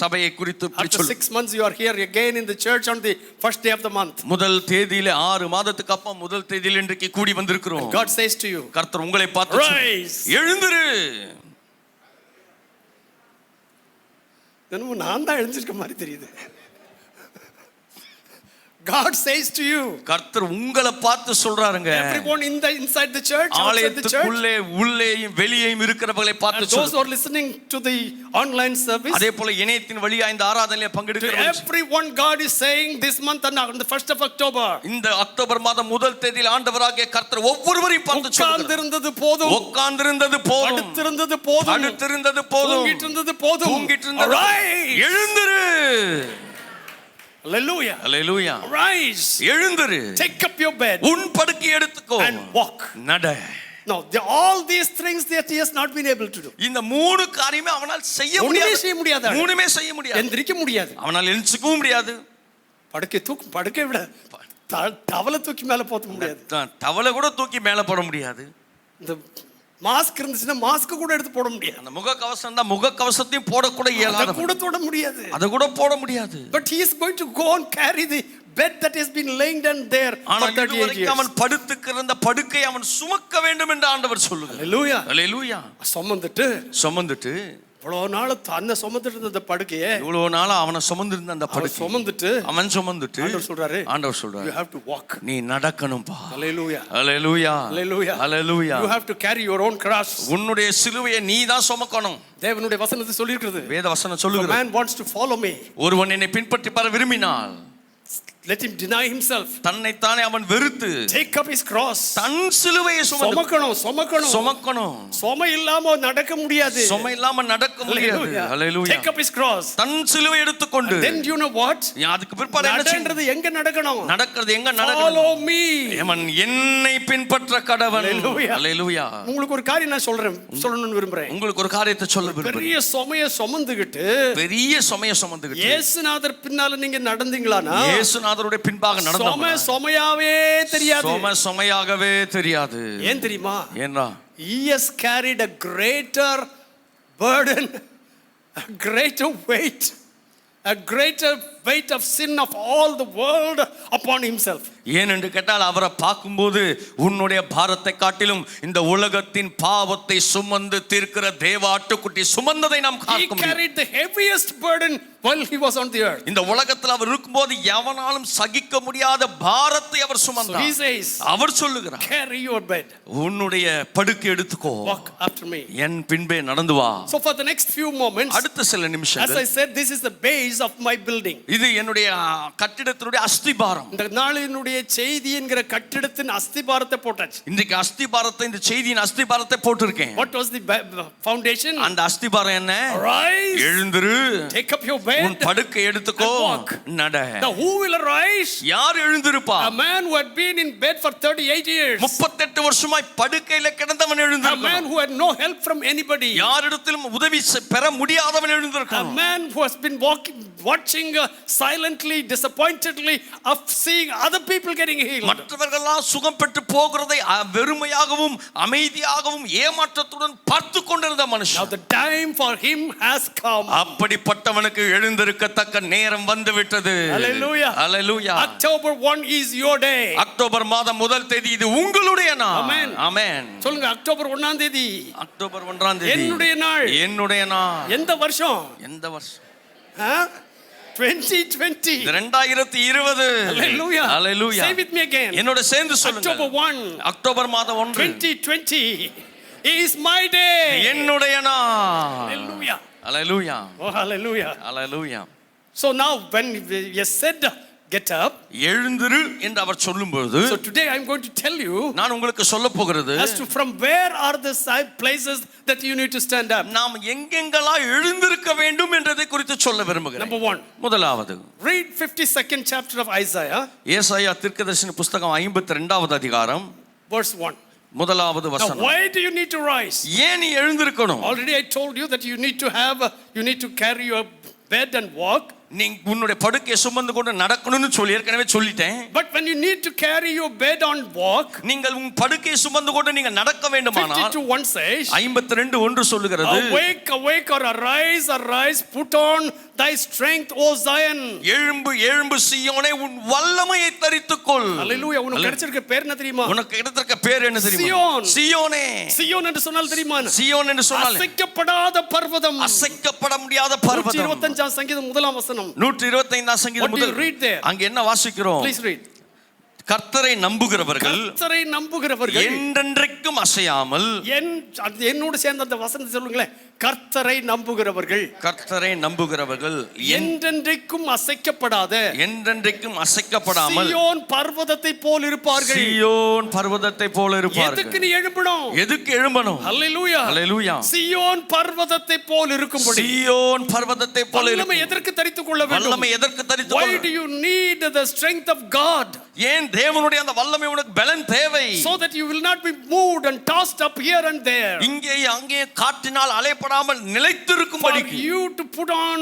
சபையை குறித்து இப்படி After சொல்லு. 6 months you are here again in the church on the first day of the month. முதல் தேதியிலே 6 மாதத்துக்கு அப்புறம் முதல் தேதியில் இன்றைக்கு கூடி வந்திருக்கிறோம். God says to you, கர்த்தர் உங்களை பார்த்து rise. எழுந்திரு. தினமும் நான் தான் எழுந்திருக்க மாதிரி தெரியுது. God says to you, கர்த்தர் உங்களை பார்த்து சொல்றாருங்க. everyone inside the church, outside the church, ஆலயத்துக்குள்ளே உள்ளேயும் வெளியேயும் இருக்கிறவர்களை பார்த்து and those who are listening to the online service, அதே போல இணையத்தின் வழியா இந்த ஆராதனையில to பங்கெடுக்கிறவர்கள் everyone God is saying this month and on the 1st of October, இந்த அக்டோபர் மாதம் முதல் தேதியில் ஆண்டவராகிய கர்த்தர் ஒவ்வொருவரையும் பார்த்து சொல்றார். உட்கார்ந்திருந்தது போதும், உட்கார்ந்திருந்தது போதும், படுத்திருந்தது போதும், படுத்திருந்தது போதும், தூங்கிட்டு இருந்தது போதும், தூங்கிட்டு இருந்தது Arise. எழுந்திரு. Hallelujah. Hallelujah. Rise. எழுந்திரு. Take up your bed உன் படுக்கை எடுத்துக்கோ. and walk. நட. Now, all these things that he has not been able to do. இந்த மூணு காரியமே அவனால் செய்ய ஒண்ணுமே செய்ய முடியாது. முடியாது. மூணுமே செய்ய முடியாது. எந்திரிக்க முடியாது. அவனால் எழுந்திருக்கவும் முடியாது. படுக்கை விட டவலை தூக்கி மேல போக முடியாது. தவளை கூட தூக்கி மேல போட முடியாது. இந்த மாஸ்க் இருந்துச்சுன்னா மாஸ்க் கூட எடுத்து போட முடியாது. அந்த முகக்கவசம் தான் முகக்கவசத்தையும் போடக்கூட இயலாது. அத கூட தொட முடியாது. அத கூட போட முடியாது. But he is going to go and carry the bed that has been laying down there for 38 years. அவன் படுத்துக்கிற படுக்கை அவன் சுமக்க வேண்டும் என்று ஆண்டவர் சொல்லுகிறார். Hallelujah. Hallelujah. சுமந்துட்டு இவ்வளவு நாள் அந்த சுமந்துட்டு இருந்த படுக்கையே இவ்வளவு நாளா அவனை சுமந்திருந்த அந்த படுக்கை சுமந்துட்டு ஆண்டவர் சொல்றாரு you have to walk. நீ நடக்கணும்பா. Hallelujah. Hallelujah. Hallelujah. Hallelujah. You have to carry your own cross. உன்னுடைய சிலுவையை நீ தான் சுமக்கணும். தேவனுடைய வசனத்தை சொல்லி இருக்குது. வேத வசனம் சொல்லுகிறது. Man wants to follow me. ஒருவன் என்னை பின்பற்றி வர விரும்பினால் let him deny himself. தன்னை தானே அவன் வெறுத்து take up his cross. தன் சிலுவையை சுமக்கணும். சுமை இல்லாம நடக்க முடியாது. சுமை இல்லாம நடக்க முடியாது. Hallelujah. take up his cross. தன் சிலுவை எடுத்துக்கொண்டு then you know what? அதுக்கு பிற்பாடு என்ன செய்யறது? எங்க நடக்கணும்? நடக்கிறது எங்க நடக்கணும்? follow me. அவன் என்னை பின்பற்ற கடவன். Hallelujah. உங்களுக்கு ஒரு காரியம் நான் சொல்லணும்னு விரும்புறேன். உங்களுக்கு ஒரு காரியத்தை சொல்ல விரும்புறேன். பெரிய சுமையை சுமந்துக்கிட்டு இயேசுநாதர் பின்னால நீங்க நடந்தீங்களானா இயேசுநாதருடைய பின்பாக நடந்தா சுமையாகவே தெரியாது. ஏன் தெரியுமா? ஏன்னா he has carried a greater burden, a greater weight of sin of all the world upon himself. ஏன் என்று கேட்டால் அவரை பார்க்கும்போது உன்னுடைய பாரத்தை காட்டிலும் இந்த உலகத்தின் பாவத்தை சுமந்து தீர்க்கிற தேவ ஆட்டுக்குட்டி சுமந்ததை நாம் பார்க்க முடியும். He carried the heaviest burden while he was on the earth. இந்த உலகத்தில் அவர் இருக்கும்போது எவனாலும் சகிக்க முடியாத பாரத்தை அவர் சுமந்தார். So he says, அவர் சொல்லுகிறார், carry your bed. உன்னுடைய படுக்கை எடுத்துக்கோ. Walk after me. என் பின்பே நடந்து வா. So for the next few moments, அடுத்த சில நிமிஷங்கள், as I said, this is the base of my building. இது என்னுடைய கட்டிடத்தினுடைய அஸ்திபாரம். இந்த நாளினுடைய செய்தி என்கிற கட்டிடத்தின் அஸ்திபாரத்தை போட்டாச்சு. இன்றைக்கு அஸ்திபாரத்தை இந்த செய்தியின் அஸ்திபாரத்தை போட்டுருக்கேன். What was the foundation? அந்த அஸ்திபாரம் என்ன? Arise. எழுந்திரு. Take up your bed. உன் படுக்கை எடுத்துக்கோ. நட. Now who will arise? யார் எழுந்திருப்பா? A man who had been in bed for 38 years. 38 வருஷமாய் படுக்கையில கிடந்தவன் எழுந்திருப்பான். A man who had no help from anybody. யாரிடத்திலும் உதவி பெற முடியாதவன் எழுந்திருக்கான். A man who has been watching silently, disappointedly of seeing other people getting healed. மற்றவர்களெல்லாம் சுகம் பெற்று போகிறதை வெறுமையாகவும் அமைதியாகவும் ஏமாற்றத்துடன் பார்த்து கொண்டிருந்த மனுஷன். Now the time for him has come. அப்படிப்பட்டவனுக்கு எழுந்திருக்கத்தக்க நேரம் வந்து விட்டது. Hallelujah. Hallelujah. October 1 is your day. October மாதம் முதல் தேதி இது உங்களுடைய நாள். Amen. Amen. சொல்லுங்க, அக்டோபர் 1ஆம் தேதி. அக்டோபர் 1ஆம் தேதி என்னுடைய நாள். என்னுடைய நாள். எந்த வருஷம்? 2020. 2020. Hallelujah. Hallelujah. Say with me again. என்னோட சேர்ந்து சொல்லுங்க. October 1. அக்டோபர் மாதம் 1. 2020 is my day. என்னுடைய நாள். Hallelujah. Hallelujah. Oh, hallelujah. Hallelujah. So now when you said get up. எழுந்திரு என்று அவர் சொல்லும்போது So today I'm going to tell you நான் உங்களுக்கு சொல்ல போகிறது as to from where are the places that you need to stand up. நாம் எங்கெங்கெல்லாம் எழுந்திருக்க வேண்டும் என்றதை குறித்து சொல்ல விரும்புகிறேன். Number 1. முதலாவது Read 52nd chapter of Isaiah. ஏசாயா தீர்க்கதரிசன புத்தகம் 52வது அதிகாரம் Verse 1. முதலாவது Now வசனம். why do you need to rise? ஏன் நீ எழுந்திருக்கணும்? Already I told you that you need to carry your bed and walk. நீ உன்னுடைய படுக்கையை சுமந்து கொண்டு நடக்கணும்னு சொல்லி ஏற்கனவே சொல்லிட்டேன். But when you need to carry your bed on walk, நீங்கள் உன் படுக்கையை சுமந்து கொண்டு நீங்கள் நடக்க வேண்டுமானால் 52:1 says, 52:1 சொல்லுகிறது, awake, awake, or arise, arise, put on thy strength, O Zion. எழும்பு எழும்பு சீயோனே, உன் வல்லமையை தரித்துக்கொள். Hallelujah. உனக்கு கிடைச்சிருக்க பேர் என்ன தெரியுமா? உனக்கு கிடைத்திருக்க பேர் என்ன தெரியுமா? சியோன். சியோனே. சியோன் என்று சொன்னால் தெரியுமா? சியோன் என்று சொன்னால் அசைக்கப்படாத பர்வதம். அசைக்கப்பட முடியாத பர்வதம். 125 சங்கீதம் முதலாம் வசனம். 125 சங்கீதம் முதல் அங்க என்ன வாசிக்கிறோம்? Please read. கர்த்தரை நம்புகிறவர்கள் என்றென்றைக்கும் அசையாமல், என்னோடு சேர்ந்த அந்த வசனத்தை சொல்லுங்களேன். கர்த்தரை நம்புகிறவர்கள், கர்த்தரை நம்புகிறவர்கள் என்றென்றைக்கும் அசைக்கப்படாத, என்றென்றைக்கும் அசைக்கப்படாமல் சீயோன் பர்வதத்தை போல் இருப்பார்கள். சீயோன் பர்வதத்தை போல இருப்பார்கள். எதுக்கு நீ எழும்பணும்? எதுக்கு எழும்பணும்? ஹல்லேலூயா, ஹல்லேலூயா. சீயோன் பர்வதத்தை போல் இருக்கும்படி, சீயோன் பர்வதத்தை போல வல்லமை எதற்கு தரித்துக் கொள்ள வேண்டும்? வல்லமை எதற்கு தரித்துக் கொள்ள? Why do you need the strength of God? ஏன் தேவனுடைய அந்த வல்லமை உனக்கு பலன் தேவை? So that you will not be moved and tossed up here and there. இங்கே அங்கே காற்றினால் அலையப்படாமல் நிலைத்திருக்கும்படி, for you to put on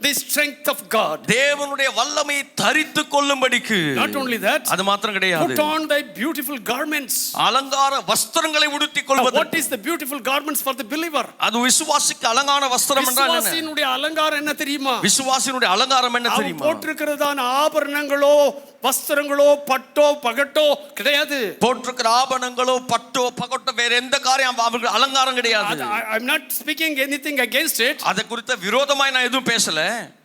the strength of God. தேவனுடைய வல்லமையை தரித்துக் கொள்ளும்படிக்கு. Not only that, அது மாத்திரம் கிடையாது, put on thy beautiful garments. அலங்கார வஸ்திரங்களை உடுத்திக் கொள்வது. What is the beautiful garments for the believer? அது விசுவாசிக்கு அலங்கார வஸ்திரம் என்றால் என்ன? விசுவாசியினுடைய அலங்காரம் என்ன தெரியுமா? விசுவாசியினுடைய அலங்காரம் என்ன தெரியுமா? போட்டிருக்கிறதான ஆபரணங்களோ வஸ்திரங்களோ பட்டோ பகட்டோ கிடையாது. போட்டிருக்கிற ஆபரணங்களோ பட்டோ பகட்டோ வேற எந்த காரியம் அவர்கள் அலங்காரம் கிடையாது. I'm not speaking anything against it. அதை குறித்த விரோதமாய் நான் எதுவும் பேசல.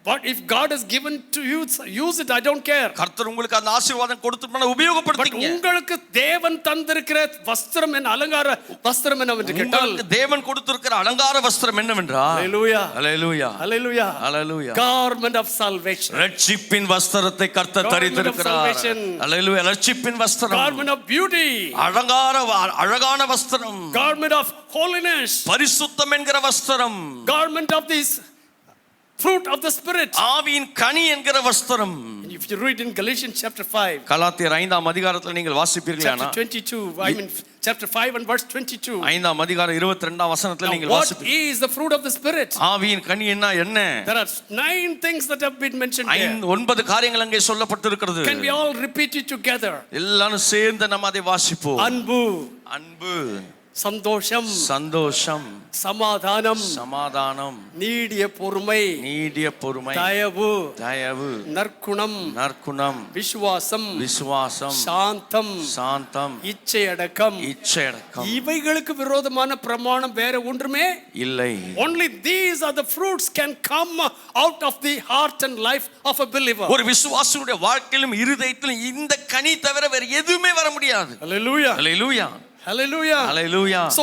But if God has given to you, use it. I don't care. கர்த்தர் உங்களுக்கு அந்த ஆசீர்வாதம் கொடுத்துட்டான உபயோகப்படுத்துங்க. But உங்களுக்கு தேவன் தந்திருக்கிற வஸ்திரம் என்ன, அலங்கார வஸ்திரம் என்னவென்று கேட்டால், தேவன் கொடுத்திருக்கிற அலங்கார வஸ்திரம் என்னவென்றால், ஹalleluya, ஹalleluya, ஹalleluya, ஹalleluya, garment of salvation. ரட்சிப்பின் வஸ்திரத்தை கர்த்தர் தரித்திருக்கிறார். ஹalleluya, ரட்சிப்பின் வஸ்திரம். Garment of beauty, அழகான வஸ்திரம். garment of holiness, பரிசுத்தம் என்கிற வஸ்திரம். garment of this fruit of the spirit, ஆவியின் கனி என்கிற வஸ்திரம். if you read in Galatians chapter 5, கலாத்தியர் 5ஆம் அதிகாரத்தில் நீங்கள் வாசிப்பீர்களானால், chapter 22, I mean chapter 5 and verse 22, 5ஆம் அதிகாரம் 22ஆம் வசனத்தில் நீங்கள் what வாசிப்பீர்கள். is the fruit of the spirit? ஆவியின் கனி என்ன? There are 9 things that have been mentioned here. 9 காரியங்கள் அங்கே சொல்லப்பட்டிருக்கிறது. Can we all repeat it together? எல்லாரும் சேர்ந்து நம்ம அதை வாசிப்போம். அன்பு, அன்பு, சந்தோஷம், சந்தோஷம், சமாதானம், சமாதானம், நீடிய பொறுமை, நீடிய பொறுமை, தயவு, தயவு, நற்குணம், நற்குணம், விசுவாசம், விசுவாசம், சாந்தம், சாந்தம், இச்சையடக்கம். இச்சையடக்கம். இவைகளுக்கு விரோதமான பிரமாணம் வேற ஒன்றுமே இல்லை. Only these are the fruits can come out of the heart and life of a believer. ஒரு விசுவாசியுடைய வாழ்க்கையிலும் இருதயத்திலும் இந்த கனி தவிர வேற எதுவுமே வர முடியாது. Hallelujah, hallelujah, hallelujah, hallelujah. So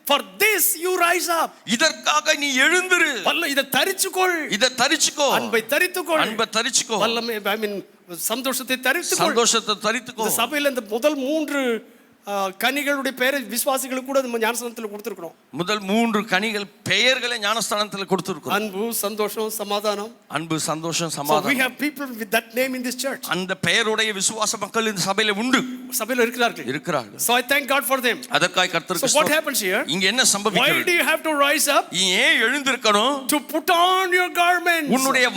for this you rise up. இதற்காக நீ எழுந்திரு. இதை தரிச்சுக்கொள். இதை தரிச்சுக்கோ. அன்பை தரித்துக்கொள். அன்பை தரிச்சுக்கோ. வல்லமை, I mean சந்தோஷத்தை தரித்துக்கொள். சந்தோஷத்தை தரித்துக்கோ. இந்த சபையில இந்த முதல் 3 கனிகளுடைய பெயரை விசுவாசிகளுக்கு கூட நம்ம ஞானஸ்தானத்தில் கொடுத்திருக்கிறோம். முதல் 3 கனிகள் பெயர்களை ஞானஸ்தானத்தில் கொடுத்திருக்கிறோம். அன்பு, சந்தோஷம், சமாதானம். அன்பு, சந்தோஷம், So சமாதானம். we have people with that name in this church. அந்த பெயருடைய விசுவாச மக்கள் இந்த சபையில உண்டு, சபையில இருக்கிறார்கள். So I thank God for them. அதற்காக கர்த்தருக்கு So what happens here? இங்க என்ன Why சம்பவிக்கிறது? do you have to rise up? ஏன் எழுந்திருக்கணும்? To put on your garments. உன்னுடைய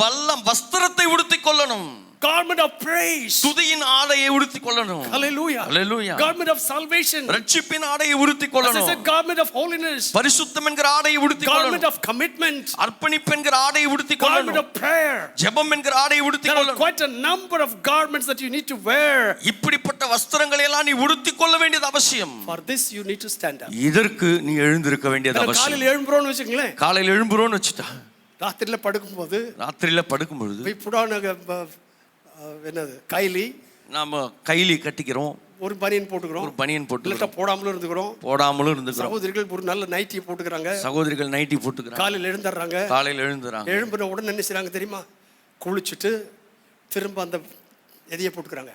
வஸ்திரத்தை உடுத்திக் கொள்ளணும். Garment of praise. துதியின் ஆடையை உடுத்திக் கொள்ளணும். Hallelujah, hallelujah. Garment of salvation. ரட்சிப்பின் ஆடையை உடுத்திக் கொள்ளணும். As I said, garment of holiness. பரிசுத்தம் என்கிற ஆடையை உடுத்திக் கொள்ளணும். Garment of commitment. அர்ப்பணிப்பு என்கிற ஆடையை உடுத்திக் கொள்ளணும். Garment of prayer. ஜெபம் என்கிற ஆடையை உடுத்திக் There are கொள்ளணும். quite a number of garments that you need to wear. இப்படிப்பட்ட வஸ்திரங்களை எல்லாம் நீ உடுத்திக் கொள்ள வேண்டியது அவசியம். For this you need to stand up. இதற்கு நீ எழுந்திருக்க வேண்டியது அவசியம். காலையில் எழும்புறோம்னு வெச்சுங்களேன். காலையில் எழும்புறோம்னு வெச்சிட்டா, ராத்திரில படுக்கும்போது, ராத்திரில படுக்கும் பொழுது we put on என்னது கைலி, நாம கைலி கட்டிக்கிறோம், ஒரு பனியன் போட்டுக்கிறோம், ஒரு பனியன் போட்டுக்கிறோம், இல்ல போடாமலும் இருந்துக்கிறோம், போடாமலும் இருந்துக்கிறோம். சகோதரிகள் ஒரு நல்ல நைட்டி போட்டுக்கறாங்க, சகோதரிகள் நைட்டி போட்டுக்கறாங்க, காலையில் எழுந்தறாங்க. காலையில் எழுந்துறாங்க. எழும்பின உடனே என்ன செய்றாங்க தெரியுமா? குளிச்சிட்டு திரும்ப அந்த எதையே போட்டுக்கிறாங்க?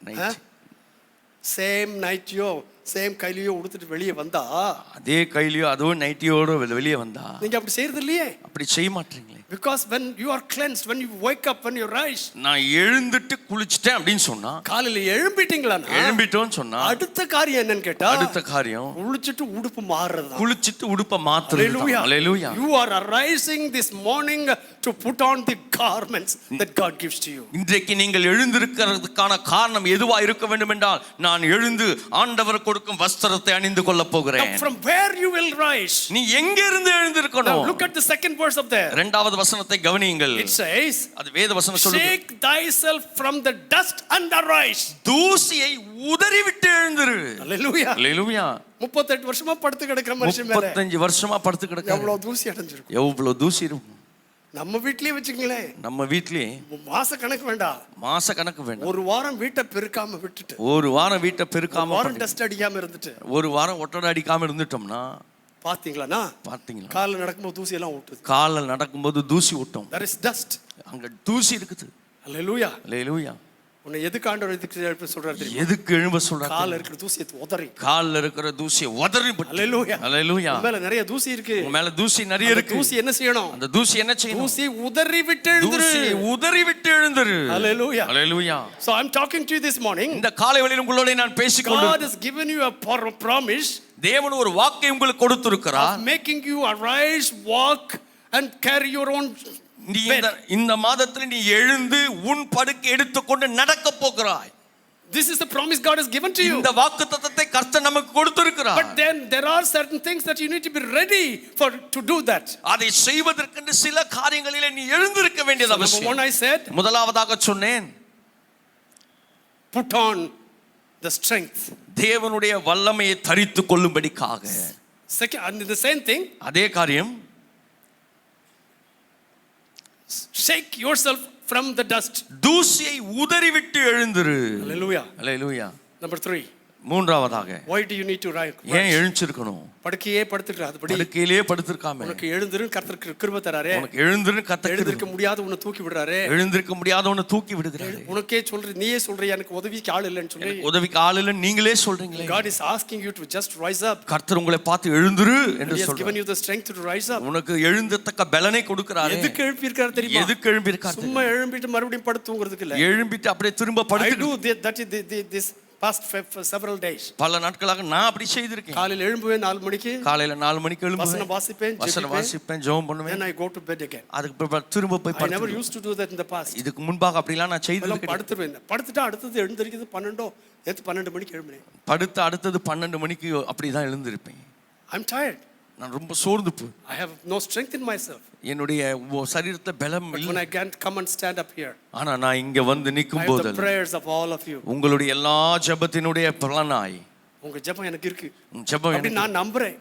Night. சேம் நைட்டியோ சேம் கையிலையோ உடுத்துட்டு வெளியே வந்தா, அதே கையிலயோ அதுவும் நைட்டியோட வெளியே வந்தா நீங்க அப்படி செய்யறது இல்லையே. அப்படி செய்ய மாட்டீங்களே. Because when you are cleansed, when you wake up, when you rise, நான் எழுந்துட்டு குளிச்சிட்டேன் அப்படின்னு சொன்னா, காலையில எழும்பிட்டீங்களான்னா, எழும்பிட்டோன்னு சொன்னா அடுத்த காரியம் என்னன்னு கேட்டா, அடுத்த காரியம் குளிச்சிட்டு உடுப்பு மாறுறது. குளிச்சிட்டு உடுப்ப மாத்துறது. Hallelujah. You are arising this morning to put on the garments that God gives to you. இன்றைக்கு நீங்கள் எழுந்திருக்கிறதுக்கான காரணம் எதுவா இருக்க வேண்டும் என்றால், நான் எழுந்து ஆண்டவர் கொடுக்கும் வஸ்திரத்தை அணிந்து கொள்ள போகிறேன். Now from where you will rise? நீ எங்க இருந்து எழுந்திருக்கணும்? Now look at the second verse of there. இரண்டாவது வசனத்தை கவனியுங்கள். It says, அது வேத வசனம் சொல்லுது, shake thyself from the dust and arise. தூசியை உதறிவிட்டு எழுந்திரு. Hallelujah. Hallelujah. 38 வருஷமா படுத்து கிடக்கிற மனுஷன் மேல 35 வருஷமா படுத்து கிடக்க எவ்வளவு தூசி அடைஞ்சிருக்கும். எவ்வளவு தூசி இருக்கும். நம்ம வீட்லயே வச்சுங்களேன், நம்ம வீட்லயே மாச கணக்கு வேண்டாம், மாச கணக்கு வேண்டாம். ஒரு வாரம் வீட்டை பெருக்காம விட்டுட்டு, ஒரு வாரம் வீட்டை பெருக்காம, வாரம் டஸ்ட் அடிக்காம இருந்துட்டு, ஒரு வாரம் ஒட்டடை அடிக்காம இருந்துட்டோம்னா, பாத்தீங்களா பாத்தீங்களா கால்ல நடக்கும்போது தூசி எல்லாம் ஊட்டுது. கால்ல நடக்கும்போது தூசி ஊட்டும். there is dust. அங்க தூசி இருக்குது. Hallelujah. Hallelujah. உன்னை எதுக்கு ஆண்டவர் எதுக்கு சொல்றாரு தெரியுமா? எதுக்கு எழும்ப சொல்றாரு? கால்ல இருக்கிற தூசியை உதறி, கால்ல இருக்கிற தூசியை உதறி. Hallelujah. Hallelujah. மேல நிறைய தூசி இருக்கு. உங்க மேல தூசி நிறைய இருக்கு. தூசி என்ன செய்யணும்? அந்த தூசி என்ன செய்யணும்? தூசி உதறி விட்டு எழுந்திரு. தூசி உதறி விட்டு எழுந்திரு. Hallelujah. Hallelujah. So I'm talking to you this morning. இந்த காலை வேளையில் உங்களோட நான் பேசிக்கொண்டு, God has given you a promise. தேவன் ஒரு வாக்கை உங்களுக்கு கொடுத்திருக்கிறார். Making you arise, walk and carry your own நீ இந்த மாதத்துல நீ எழுந்து உன் படுக்கை எடுத்துக்கொண்டு நடக்க போகிறாய். This is the promise God has given to you. இந்த வாக்குத்தத்தத்தை கர்த்தர் நமக்கு கொடுத்திருக்கிறார். But then there are certain things that you need to be ready for to do that. அதை செய்வதற்கு சில காரியங்களிலே நீ எழுந்திருக்க வேண்டியது அவசியம். Number one, I said, முதலாவதாக சொன்னேன், put on the strength. தேவனுடைய வல்லமையை தரித்து கொள்ளும்படிக்காக. Second, and the same thing, அதே காரியம், shake yourself from the dust. தூசியை உதறிவிட்டு எழுந்திரு. Hallelujah. Hallelujah. Number 3, மூன்றாவதாக, why do you need to rise? ஏன் எழுந்திருக்கணும்? படுக்கையே படுத்துக்கிற அதுபடி படுக்கையிலே படுத்திருக்காம, உனக்கு எழுந்திரு கர்த்தர் கிருபை தராரே. உனக்கு எழுந்திரு கர்த்தர் எழுந்திருக்க முடியாத உன்னை தூக்கி விடுறாரே. எழுந்திருக்க முடியாதவனை தூக்கி விடுகிறாரே. உனக்கே சொல்ற, நீயே சொல்றியா எனக்கு உதவிக்கு ஆள் இல்லைன்னு சொல்லி. உதவிக்கு ஆள் இல்லைன்னு நீங்களே சொல்றீங்களே. God is asking you to just rise up. கர்த்தர் உங்களை பார்த்து எழுந்திரு என்று He has given சொல்றார். you the strength to rise up. உனக்கு எழுந்தத்தக்க பலனை கொடுக்கிறாரே. எதுக்கு எழுப்பி இருக்காரு தெரியுமா? எதுக்கு எழும்பி இருக்காரு? சும்மா எழும்பிட்டு மறுபடியும் படுத்து தூங்குறதுக்கு இல்ல. எழும்பிட்டு அப்படியே திரும்ப I படுத்து. do this past several days. பல நாட்களாக நான் அப்படி செய்திருக்கேன். காலையில எழும்புவேன் 4 மணிக்கு. காலையில 4 மணிக்கு வசனம் எழும்புவேன், வாசிப்பேன், வசனம் வாசிப்பேன், ஜெபம் பண்ணுவேன். then I go to bed again. அதுக்கு பிறகு திரும்ப போய் I never படுத்து. used to do that in the past. இதுக்கு முன்பாக அப்படிலாம் நான் செய்தது எல்லாம் கிடையாது. படுத்துருவேன். படுத்துட்டா அடுத்தது எழுந்திருக்கிறது 12. நேத்து 12 மணிக்கு எழும்பினேன். படுத்து அடுத்தது 12 மணிக்கு அப்படிதான் எழுந்திருப்பேன். I'm tired. நான் ரொம்ப சோர்ந்து போய், I have no strength in myself. என்னுடைய சரீரத்துல பலம் But when இல்லை. I can't come and stand up here, ஆனா நான் இங்க வந்து I நிற்கும் have போது the prayers of all of you. உங்களுடைய எல்லா ஜெபத்தினுடைய பலனாய் உங்க ஜெபம் எனக்கு இருக்கு. ஜெபம் அப்படி நான் நம்புறேன்.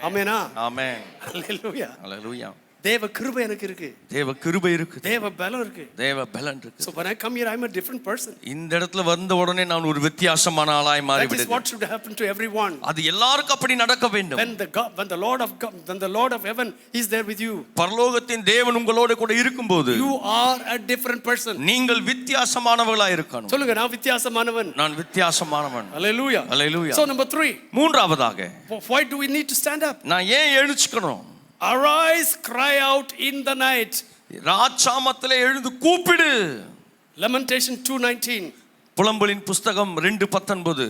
ஆமெனா? ஆமென். Hallelujah. ஹalleluya. தேவ கிருபை எனக்கு இருக்கு. தேவ கிருபை இருக்கு. தேவ பலம் இருக்கு. தேவ பலன் இருக்கு. So when I come here, I'm a different person. இந்த இடத்துல வந்த உடனே நான் ஒரு வித்தியாசமான ஆளாய் மாறி That is விடுகிறேன். what should happen to everyone. அது எல்லாருக்கும் அப்படி நடக்க வேண்டும். When the Lord of heaven is there with you, பரலோகத்தின் தேவன் உங்களோட கூட இருக்கும்போது you are a different person. நீங்கள் வித்தியாசமானவர்களாய் இருக்கணும். சொல்லுங்க, நான் வித்தியாசமானவன். நான் வித்தியாசமானவன். Hallelujah. Hallelujah. So number 3, மூன்றாவதாக, why do we need to stand up? நான் ஏன் எழுச்சிக்கணும்? Arise, cry out in the night. ராச்சாமத்திலே எழுந்து கூப்பிடு. Lamentation 2:19. புலம்பலின் புஸ்தகம் 2:19.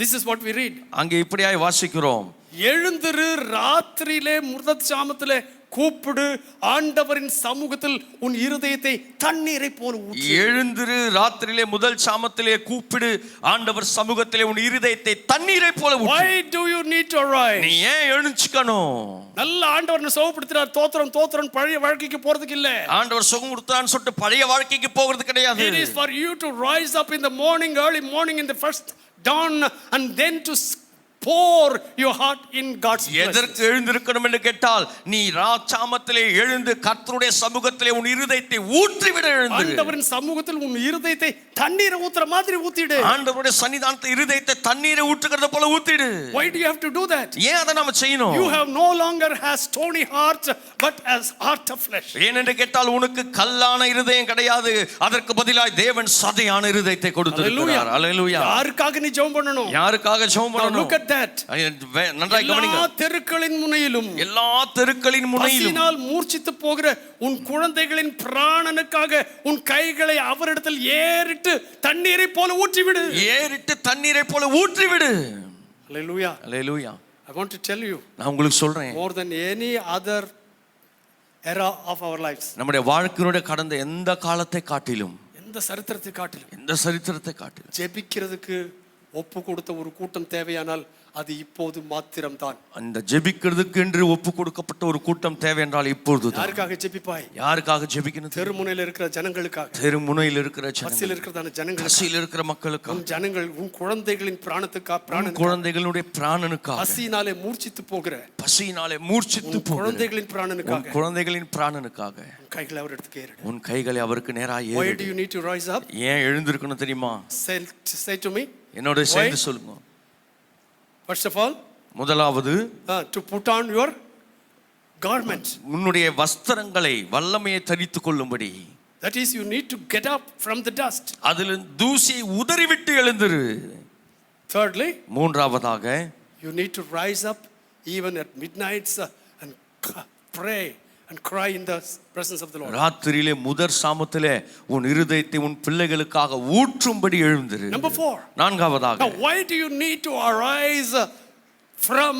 This is what we read. அங்கே இப்படியாய் வாசிக்கிறோம். எழுந்திரு, ராத்திரியிலே முர்தச்சாமத்திலே கூப்பிடு, ஆண்டவரின் சமூகத்தில் உன் இருதயத்தை தண்ணீரை போல ஊற்று. எழுந்திரு, ராத்திரியிலே முதல் சாமத்திலே கூப்பிடு, ஆண்டவர் சமூகத்திலே உன் இருதயத்தை தண்ணீரை போல ஊற்று. Why do you need to arise? நீ ஏன் எழுஞ்சிக்கணும்? நல்ல ஆண்டவர் சுகப்படுத்துறார், தோத்திரம் பழைய வாழ்க்கைக்கு போறதுக்கு இல்ல. ஆண்டவர் சுகம் கொடுத்தான்னு சொல்லிட்டு பழைய வாழ்க்கைக்கு போகிறது கிடையாது. It is for you to rise up in the morning, early morning, in the first dawn, and then to pour your heart in God's presence. எதற்கு எழுந்திருக்கணும் என்று கேட்டால் நீ ராச்சாமத்திலே எழுந்து கர்த்தருடைய சமூகத்திலே உன் இருதயத்தை ஊற்றிவிட எழுந்திரு. ஆண்டவரின் சமூகத்தில் உன் இருதயத்தை தண்ணீரை ஊத்துற மாதிரி ஊத்திடு. ஆண்டவருடைய சன்னிதானத்தில் இருதயத்தை தண்ணீரை ஊற்றுகிறது போல ஊத்திடு. Why do you have to do that? ஏன் அதை நாம செய்யணும்? You have no longer has stony heart but as heart of flesh. ஏனென்று கேட்டால் உனக்கு கல்லான இருதயம் கிடையாது, அதற்கு பதிலாய் தேவன் சதையான இருதயத்தை கொடுத்திருக்கிறார். அல்லேலூயா. யாருக்காக நீ ஜெபம் பண்ணணும்? யாருக்காக ஜெபம் பண்ணணும்? Look at that. நன்றாய் கவனிங்க. எல்லா தெருக்களின் முனையிலும், எல்லா தெருக்களின் முனையிலும் பசியினால் மூர்ச்சித்து போகிற உன் குழந்தைகளின் பிராணனுக்காக உன் கைகளை அவரிடத்தில் ஏறிட்டு தண்ணீரை போல ஊற்றிவிடு. ஏறிட்டு தண்ணீரை போல ஊற்றிவிடு. Hallelujah. Hallelujah. I want to tell you, நான் உங்களுக்கு சொல்றேன், more than any other era of our lives, நம்முடைய வாழ்க்கையினுடைய கடந்த எந்த காலத்தை காட்டிலும், எந்த சரித்திரத்தை காட்டிலும், எந்த சரித்திரத்தை காட்டிலும் ஜெபிக்கிறதுக்கு ஒப்பு கொடுத்த ஒரு கூட்டம் தேவையானால் அது இப்போது மாத்திரம்தான். அந்த ஜெபிக்கிறதுக்கு என்று ஒப்பு கொடுக்கப்பட்ட ஒரு கூட்டம் தேவை என்றால் இப்பொழுது. யாருக்காக ஜெபிப்பாய்? யாருக்காக ஜெபிக்கணும்? தெருமுனையில் இருக்கிற ஜனங்களுக்காக, தெருமுனையில் இருக்கிற பசியில் இருக்கிறதான ஜனங்கள், பசியில் இருக்கிற மக்களுக்காக, உன் ஜனங்கள், உன் குழந்தைகளின் பிராணத்துக்காக, குழந்தைகளுடைய பிராணனுக்காக, பசியினாலே மூர்ச்சித்து போகிற, பசியினாலே மூர்ச்சித்து போகிற குழந்தைகளின் பிராணனுக்காக, குழந்தைகளின் பிராணனுக்காக உன் கைகளை அவரிடத்துக்கு ஏறு. உன் கைகளை அவருக்கு நேராக Why ஏறு. do you need to rise up? ஏன் எழுந்திருக்கணும் தெரியுமா? Say to me. என்னோட சேர்ந்து சொல்லுங்க. First of all, முதலாவது to put on your garment. உன்னுடைய வஸ்திரங்களை வல்லமையை தரித்துக் கொள்ளும்படி. That is, you need to get up from the dust. அதில் தூசியை உதறிவிட்டு எழுந்திரு. Thirdly, மூன்றாவதாக you need to rise up even at midnights and pray and cry in the presence of the Lord. ராத்திரியிலே முதற் சாமத்திலே உன் இருதயத்தை உன் பிள்ளைகளுக்காக ஊற்றும்படி எழுந்திரு. Number 4. நான்காவதாக, Now, why do you need to arise from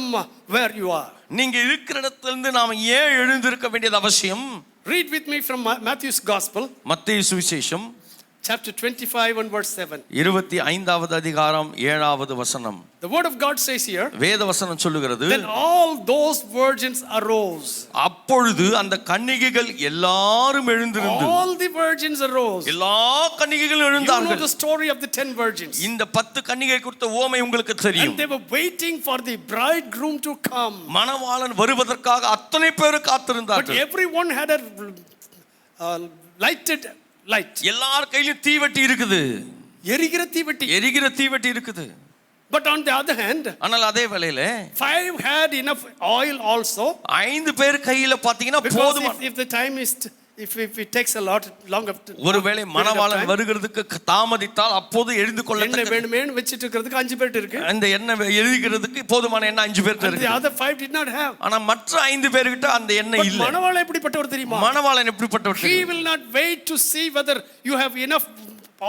where you are? நீங்க இருக்கிற இடத்திலிருந்து நாம ஏன் எழுந்திருக்க வேண்டியது அவசியம்? Read with me from Matthew's Gospel, மத்தேயு சுவிசேஷம் chapter 25 and verse 7. 25வது அதிகாரம் 7வது வசனம். The word of God says here, வேத வசனம் சொல்லுகிறது, then all those virgins arose. அப்பொழுது அந்த கன்னிகைகள் எல்லாரும் எழுந்திருந்து. All the virgins arose. எல்லா கன்னிகைகளும் You know எழுந்தார்கள். the story of the 10 virgins. இந்த 10 கன்னிகை குறித்த உவமை உங்களுக்கு தெரியும். And they were waiting for the bridegroom to come. மணவாளன் வருவதற்காக அத்தனை பேர் But காத்திருந்தார்கள். everyone had a lighted light. எல்லார் கையிலும் தீவெட்டி இருக்குது. எரிகிற தீவெட்டி. எரிகிற தீவெட்டி இருக்குது. But on the other hand, ஆனால் அதே வேளையில 5 had enough oil also. 5 பேர் கையில பாத்தீங்கன்னா Because போதுமா. if the time is if it takes a lot longer, ஒருவேளை மணவாளன் வருகிறதுக்கு தாமதித்தால் அப்போது எழுந்து என்ன கொள்ள வேணுமேன்னு வச்சிட்டு இருக்கிறதுக்கு 5 பேர் இருக்கு. அந்த எண்ணெய் எழுதிக்கிறதுக்கு போதுமான எண்ணெய் 5 பேர்ட்ட The இருக்கு. other 5 did not have. ஆனா மற்ற 5 பேர்கிட்ட அந்த எண்ணெய் இல்ல. மணவாளன் எப்படிப்பட்டவர் தெரியுமா? மணவாளன் எப்படிப்பட்டவர்? He will not wait to see whether you have enough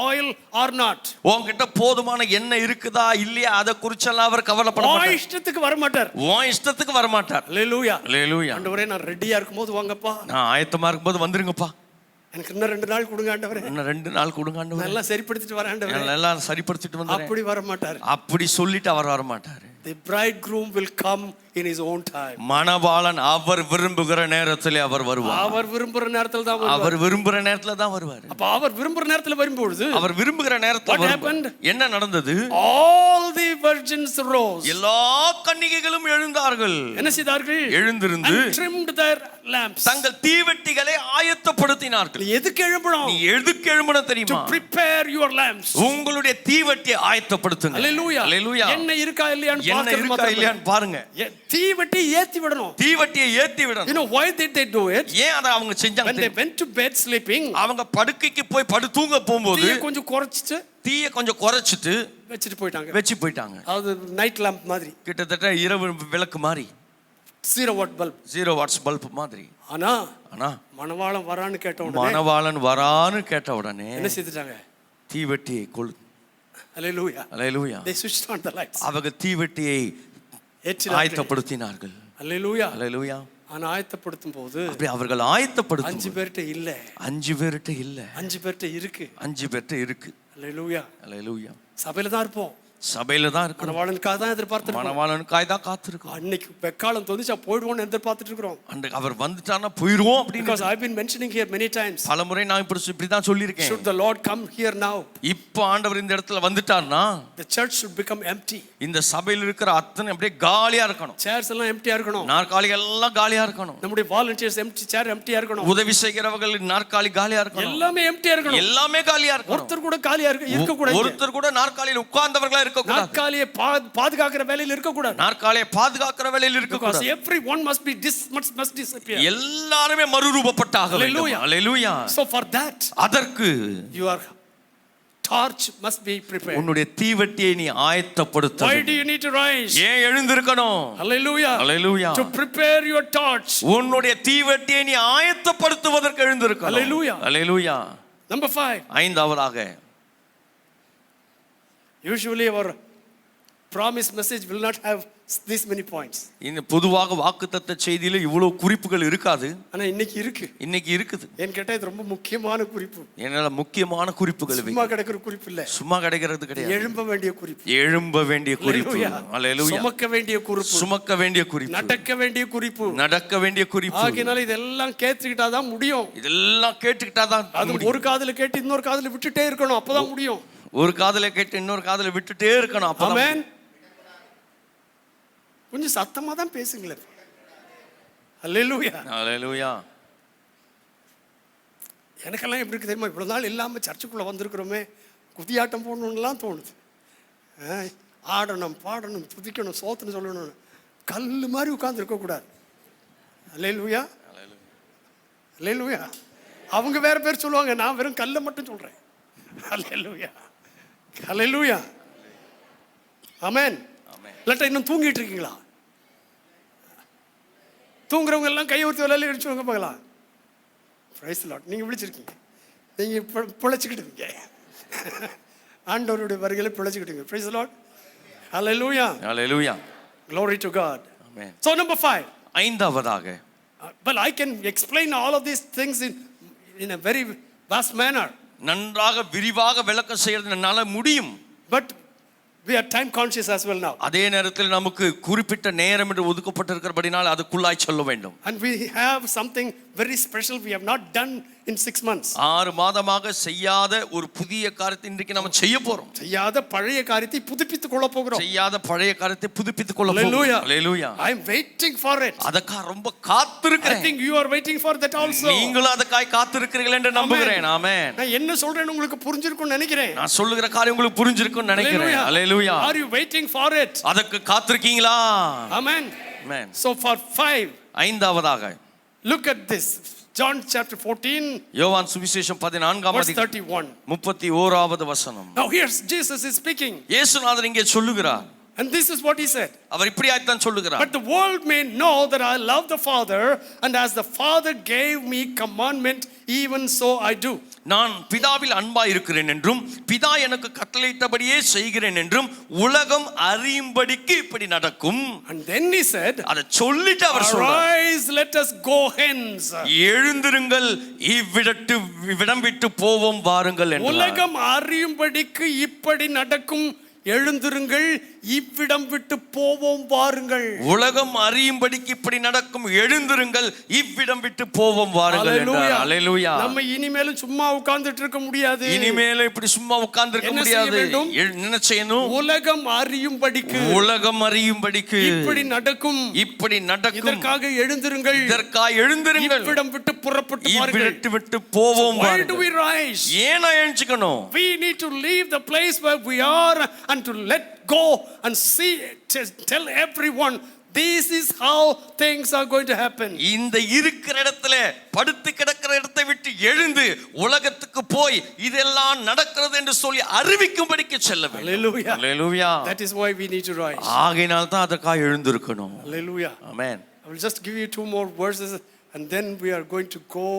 oil or not. உன்கிட்ட போதுமான எண்ணெய் இருக்குதா இல்லையா அத குறிச்செல்லாம் அவர் கவலைப்பட மாட்டார். இஷ்டத்துக்கு வர மாட்டார். உன் இஷ்டத்துக்கு வர மாட்டார். ஹalleluya. ஹalleluya. ஆண்டவரே, நான் ரெடியா இருக்கும்போது வாங்கப்பா. நான் ஆயத்தமா இருக்கும்போது வந்துருங்கப்பா. எனக்கு இன்னும் 2 நாள் கொடுங்க ஆண்டவரே. இன்னும் 2 நாள் கொடுங்க ஆண்டவரே. நல்லா சரிப்படுத்திட்டு வரேன் ஆண்டவரே. எல்லாம் சரிப்படுத்திட்டு வந்தேன். அப்படி வர மாட்டார். அப்படி சொல்லிட்டு அவர் வர மாட்டார். The bridegroom will come in his own time. மணவாளன் அவர் விரும்புகிற நேரத்திலே அவர் வருவார். அவர் விரும்புற நேரத்துல தான் வருவார். அவர் விரும்புகிற நேரத்துல தான் வருவார். அப்ப அவர் விரும்புற நேரத்துல வரும்போது அவர் விரும்புகிற நேரத்துல வருவார். என்ன நடந்தது? All the virgins rose. எல்லா கன்னிகைகளும் எழுந்தார்கள். என்ன செய்தார்கள்? எழுந்திருந்து and trimmed their lamps. தங்கள் தீவெட்டிகளை ஆயத்தப்படுத்தினார்கள். எதுக்கு எழும்பணும்? நீ எதுக்கு எழும்பணும் தெரியுமா? To prepare your lamps. உங்களுடைய தீவெட்டியை ஆயத்தப்படுத்துங்க. Hallelujah. Hallelujah. என்ன இருக்கா இல்லையான்னு என்ன இருக்கா இல்லையான்னு பாருங்க. தீவெட்டி ஏத்தி விடணும். தீவெட்டியை ஏத்தி விடணும். You know why did they do it? ஏன் அத அவங்க செஞ்சாங்க? When they went to bed sleeping, அவங்க படுக்கைக்கு போய் படு தூங்க போகும்போது தீயை கொஞ்சம் குறைச்சிட்டு தீயை கொஞ்சம் குறைச்சிட்டு வச்சிட்டு போயிட்டாங்க. வெச்சு போயிட்டாங்க. அது நைட் லாம்ப் மாதிரி, கிட்டத்தட்ட இரவு விளக்கு மாதிரி, 0 watt பல்ப், 0 வாட்ஸ் பல்ப் மாதிரி. ஆனா மணவாளன் வரான்னு கேட்ட உடனே மணவாளன் வரான்னு கேட்ட உடனே என்ன செய்துட்டாங்க? தீவெட்டியை கொளு. Hallelujah. Hallelujah. They switched on the lights. அவங்க தீவெட்டியை ஆயத்தப்படுத்தினார்கள். Hallelujah. Hallelujah. ஆனா ஆயத்தப்படுத்தும் போது அப்படி அவர்கள் ஆயத்தப்படுத்தும் 5 பேர்ட்ட இல்ல. 5 பேர்ட்ட இல்ல. 5 பேர்ட்ட இருக்கு. 5 பேர்ட்ட இருக்கு. Hallelujah. Hallelujah. சபையில தான் இருப்போம். சபையில தான் இருக்கணும். மணவாளனுக்காக தான் எதிர்பார்த்திருக்கோம். மணவாளனுக்காய் தான் காத்திருக்கோம். அன்னைக்கு வெக்காலம் தோணுச்சா போயிடுவோம்னு எதிர்பார்த்துட்டு இருக்கிறோம். அன்றைக்கு அவர் வந்துட்டானா போயிடுவோம் அப்படின்னு. Because I've been mentioning here many times. பலமுறை நான் இப்படி தான் சொல்லியிருக்கேன். Should the Lord come here now? இப்போ ஆண்டவர் இந்த இடத்துல வந்துட்டார்னா the church should become empty. இந்த சபையில் இருக்கிற அத்தனை அப்படியே காலியா இருக்கணும். சேர்ஸ் எல்லாம் எம்ப்டியா இருக்கணும். நாற்காலிகள் எல்லாம் காலியா இருக்கணும். நம்முடைய வாலண்டியர்ஸ் எம்ப்டி சேர் எம்ப்டியா இருக்கணும். உதவி செய்கிறவர்கள் நாற்காலி காலியா இருக்கணும். எல்லாமே எம்ப்டியா இருக்கணும். எல்லாமே காலியா இருக்கணும். ஒருத்தர் கூட காலியா இருக்க கூடாது. ஒருத்தர் கூட நாற்காலியில் உட்கார்ந்தவர்களா இருக்க கூடாது. நாற்காலியை பாதுகாக்கிற வேலையில இருக்க கூடாது. நாற்காலியை பாதுகாக்கிற வேலையில் இருக்க கூடாது. everyone must disappear. எல்லாரும் மறுரூபப்பட்டாக வேண்டும். ஹalleluya. So for that அதற்கு your torch must be prepared. உன்னுடைய தீவட்டியை நீ ஆயத்தப்படுத்த. Why do you need to rise? ஏன் எழுந்திருக்கணும்? Hallelujah. Hallelujah. To prepare your torch. உன்னுடைய தீவட்டியை நீ ஆயத்தப்படுத்துவதற்கு எழுந்திருக்கணும். Hallelujah. Hallelujah. Number 5. ஐந்தாவதாக, usually our promise message will not have this many points. இந்த பொதுவாக வாக்குத்தத்த செய்தியில இவ்வளவு குறிப்புகள் இருக்காது. ஆனா இன்னைக்கு இருக்கு. இன்னைக்கு இருக்குது. ஏன் கேட்டா இது ரொம்ப முக்கியமான குறிப்பு. என்னால முக்கியமான குறிப்புகள் சும்மா கிடைக்கிற குறிப்பு இல்ல. சும்மா கிடைக்கிறது கிடையாது. எழும்ப வேண்டிய குறிப்பு. எழும்ப வேண்டிய குறிப்பு. ஹalleluya. சுமக்க வேண்டிய குறிப்பு. சுமக்க வேண்டிய குறிப்பு. நடக்க வேண்டிய குறிப்பு. நடக்க வேண்டிய குறிப்பு. ஆகையால இதெல்லாம் கேட்டுக்கிட்டா தான் முடியும். இதெல்லாம் கேட்டுக்கிட்டா தான் அது ஒரு காதுல கேட்டு இன்னொரு காதுல விட்டுட்டே இருக்கணும், அப்பதான் முடியும். ஒரு காதுல கேட்டு இன்னொரு காதுல விட்டுட்டே இருக்கணும், அப்பதான். ஆமென். கொஞ்சம் சத்தமா தான் பேசுங்களேன். ஹalleluya. ஹalleluya. எனக்கெல்லாம் எப்படி இருக்கு தெரியுமா? இவ்வளவு நாள் இல்லாம சர்ச்சுக்குள்ள வந்திருக்கிறோமே, குதியாட்டம் போடணும்லாம் தோணுது. ஆடணும், பாடணும், துதிக்கணும், சோத்துன்னு சொல்லணும். கல்லு மாதிரி உட்கார்ந்து இருக்க கூடாது. ஹalleluya. ஹalleluya. அவங்க வேற பேர் சொல்லுவாங்க, நான் வெறும் கல்லை மட்டும் சொல்றேன். ஹalleluya. ஹalleluya. ஆமென். இல்லாட்டா இன்னும் தூங்கிட்டு இருக்கீங்களா? தூங்குறவங்க எல்லாம் கையை ஊற்றி விளையாடி அடிச்சுவாங்க பார்க்கலாம். Praise the Lord. நீங்கள் விழிச்சிருக்கீங்க, நீங்கள் பிழைச்சிக்கிட்டுங்க. ஆண்டவருடைய வருகையில பிழைச்சிக்கிட்டுங்க. Praise the Lord. ஹalleluya. ஹalleluya. Glory to God. Amen. So number 5. ஐந்தாவதாக, Well, I can explain all of these things in a very vast manner. நன்றாக விரிவாக விளக்கம் செய்யறது என்னால முடியும். But we are time conscious as well now. அதே நேரத்தில் நமக்கு குறிப்பிட்ட நேரம் என்று ஒதுக்கப்பட்டிருக்கிறபடினால் அதுக்குள்ளாய் சொல்ல வேண்டும். And we have something very special we have not done in 6 months. 6 மாதமாக செய்யாத ஒரு புதிய காரியத்தை இன்றைக்கு நம்ம செய்ய போறோம். செய்யாத பழைய காரியத்தை புதுப்பித்துக் கொள்ள போகிறோம். செய்யாத பழைய காரியத்தை புதுப்பித்துக் கொள்ள போகிறோம். Hallelujah. Hallelujah. I am waiting for it. அதற்காக ரொம்ப I காத்திருக்கிறேன். think you are waiting for that also. நீங்களும் அதற்காக காத்திருக்கிறீர்கள் என்று நம்புகிறேன். ஆமென். நான் என்ன சொல்றேன்னு உங்களுக்கு புரிஞ்சிருக்கும்னு நினைக்கிறேன். நான் சொல்லுகிற காரியம் உங்களுக்கு புரிஞ்சிருக்கும்னு நினைக்கிறேன். Hallelujah. Are you waiting for it? அதற்கு காத்திருக்கீங்களா? Amen. Amen. So for 5, ஐந்தாவதாக, look at this. John chapter 14, யோவான் சுவிசேஷம் 14ஆம் verse அதிகாரம் 31. 31வது வசனம். Now here's Jesus is speaking. இயேசுநாதர் இங்கே சொல்லுகிறார். And this is what he said. அவர் இப்படியாய்த்தான் சொல்லுகிறார். But the world may know that I love the Father, and as the Father gave me commandment, even so I do. நான் பிதாவில் அன்பாய் இருக்கிறேன் என்றும் பிதா எனக்கு கட்டளையிட்டபடியே செய்கிறேன் என்றும் உலகம் அறியும்படிக்கு இப்படி நடக்கும். And then he said, அதை சொல்லிட்டு அவர் சொல்றார், arise, let us go hence. எழுந்திருங்கள், இவ்விடம் விட்டு போவோம் வாருங்கள் என்றார். உலகம் அறியும்படிக்கு இப்படி நடக்கும், எழுந்திருங்கள், இவ்விடம் விட்டு போவோம் வாருங்கள். உலகம் அறியும்படிக்கு இப்படி நடக்கும், எழுந்திருங்கள், இவ்விடம் விட்டு போவோம் வாருங்கள் என்றார். ஹalleluya. நம்ம இனிமேலும் சும்மா உட்கார்ந்துட்டு இருக்க முடியாது. இனிமேல இப்படி சும்மா உட்கார்ந்து இருக்க முடியாது. என்ன செய்யணும்? உலகம் அறியும்படிக்கு, உலகம் அறியும்படிக்கு இப்படி நடக்கும், இப்படி நடக்கும். இதற்காக எழுந்திருங்கள், இதற்காக எழுந்திருங்கள், இவ்விடம் விட்டு புறப்பட்டு வாருங்கள். விட்டு போவோம் Why வாருங்கள். do we rise? ஏன் எழுஞ்சிக்கணும்? We need to leave the place where we are and to let go and see, tell everyone this is how things are going to happen. இந்த இருக்கிற இடத்துல, படுத்து கிடக்கிற இடத்தை விட்டு எழுந்து உலகத்துக்கு போய் இதெல்லாம் நடக்கிறது என்று சொல்லி அறிவிக்கும்படிக்கு செல்ல வேண்டும். Hallelujah. Hallelujah. That is why we need to rise. ஆகையினால் தான் அதற்காக எழுந்திருக்கணும். Hallelujah. Amen. I will just give you 2 more verses and then we are going to go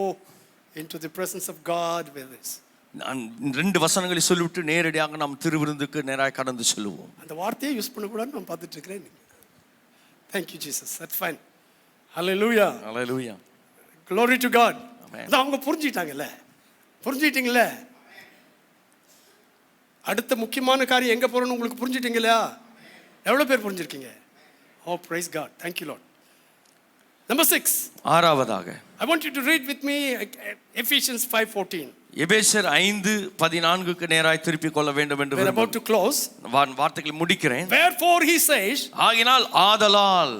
into the presence of God with this. நான் 2 வசனங்களை சொல்லிவிட்டு நேரடியாக நாம் திருவிருந்துக்கு நேராக கடந்து செல்வோம். அந்த வார்த்தையை யூஸ் பண்ண கூடாதுன்னு நான் பார்த்துட்டு இருக்கிறேன். Thank you Jesus. That's fine. Hallelujah. Hallelujah. Glory to God. Amen. அவங்க புரிஞ்சிட்டாங்கல்ல, புரிஞ்சிட்டீங்கல்ல? அடுத்த முக்கியமான காரியம் எங்க போறோம்னு உங்களுக்கு புரிஞ்சிட்டீங்களா? எவ்வளவு பேர் புரிஞ்சிருக்கீங்க? Oh, praise God. Thank you, Lord. Number 6. ஆறாவதாக I want you to read with me Ephesians 5:14. எபேசியர் 5:14க்கு நேராய் திருப்பிக் கொள்ள வேண்டும் என்று We're about to close. வார்த்தைகளை முடிக்கிறேன். Wherefore he says, ஆகினால் ஆதலால்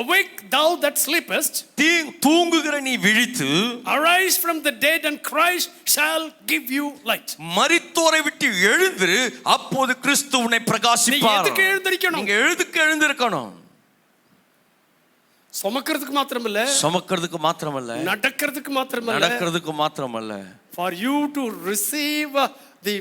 awake thou that sleepest, தூங்குகிற நீ விழித்து, arise from the dead and Christ shall give you light. மரித்தோரை விட்டு எழுந்திரு, அப்போது கிறிஸ்து உன்னை பிரகாசிப்பார். நீங்க எதுக்கு எழுந்திருக்கணும்? நீங்க எழுந்திருக்கணும். சுமக்கிறதுக்கு மாத்திரமல்ல, நடக்கிறதுக்கு மாத்திரமல்ல, for you to receive the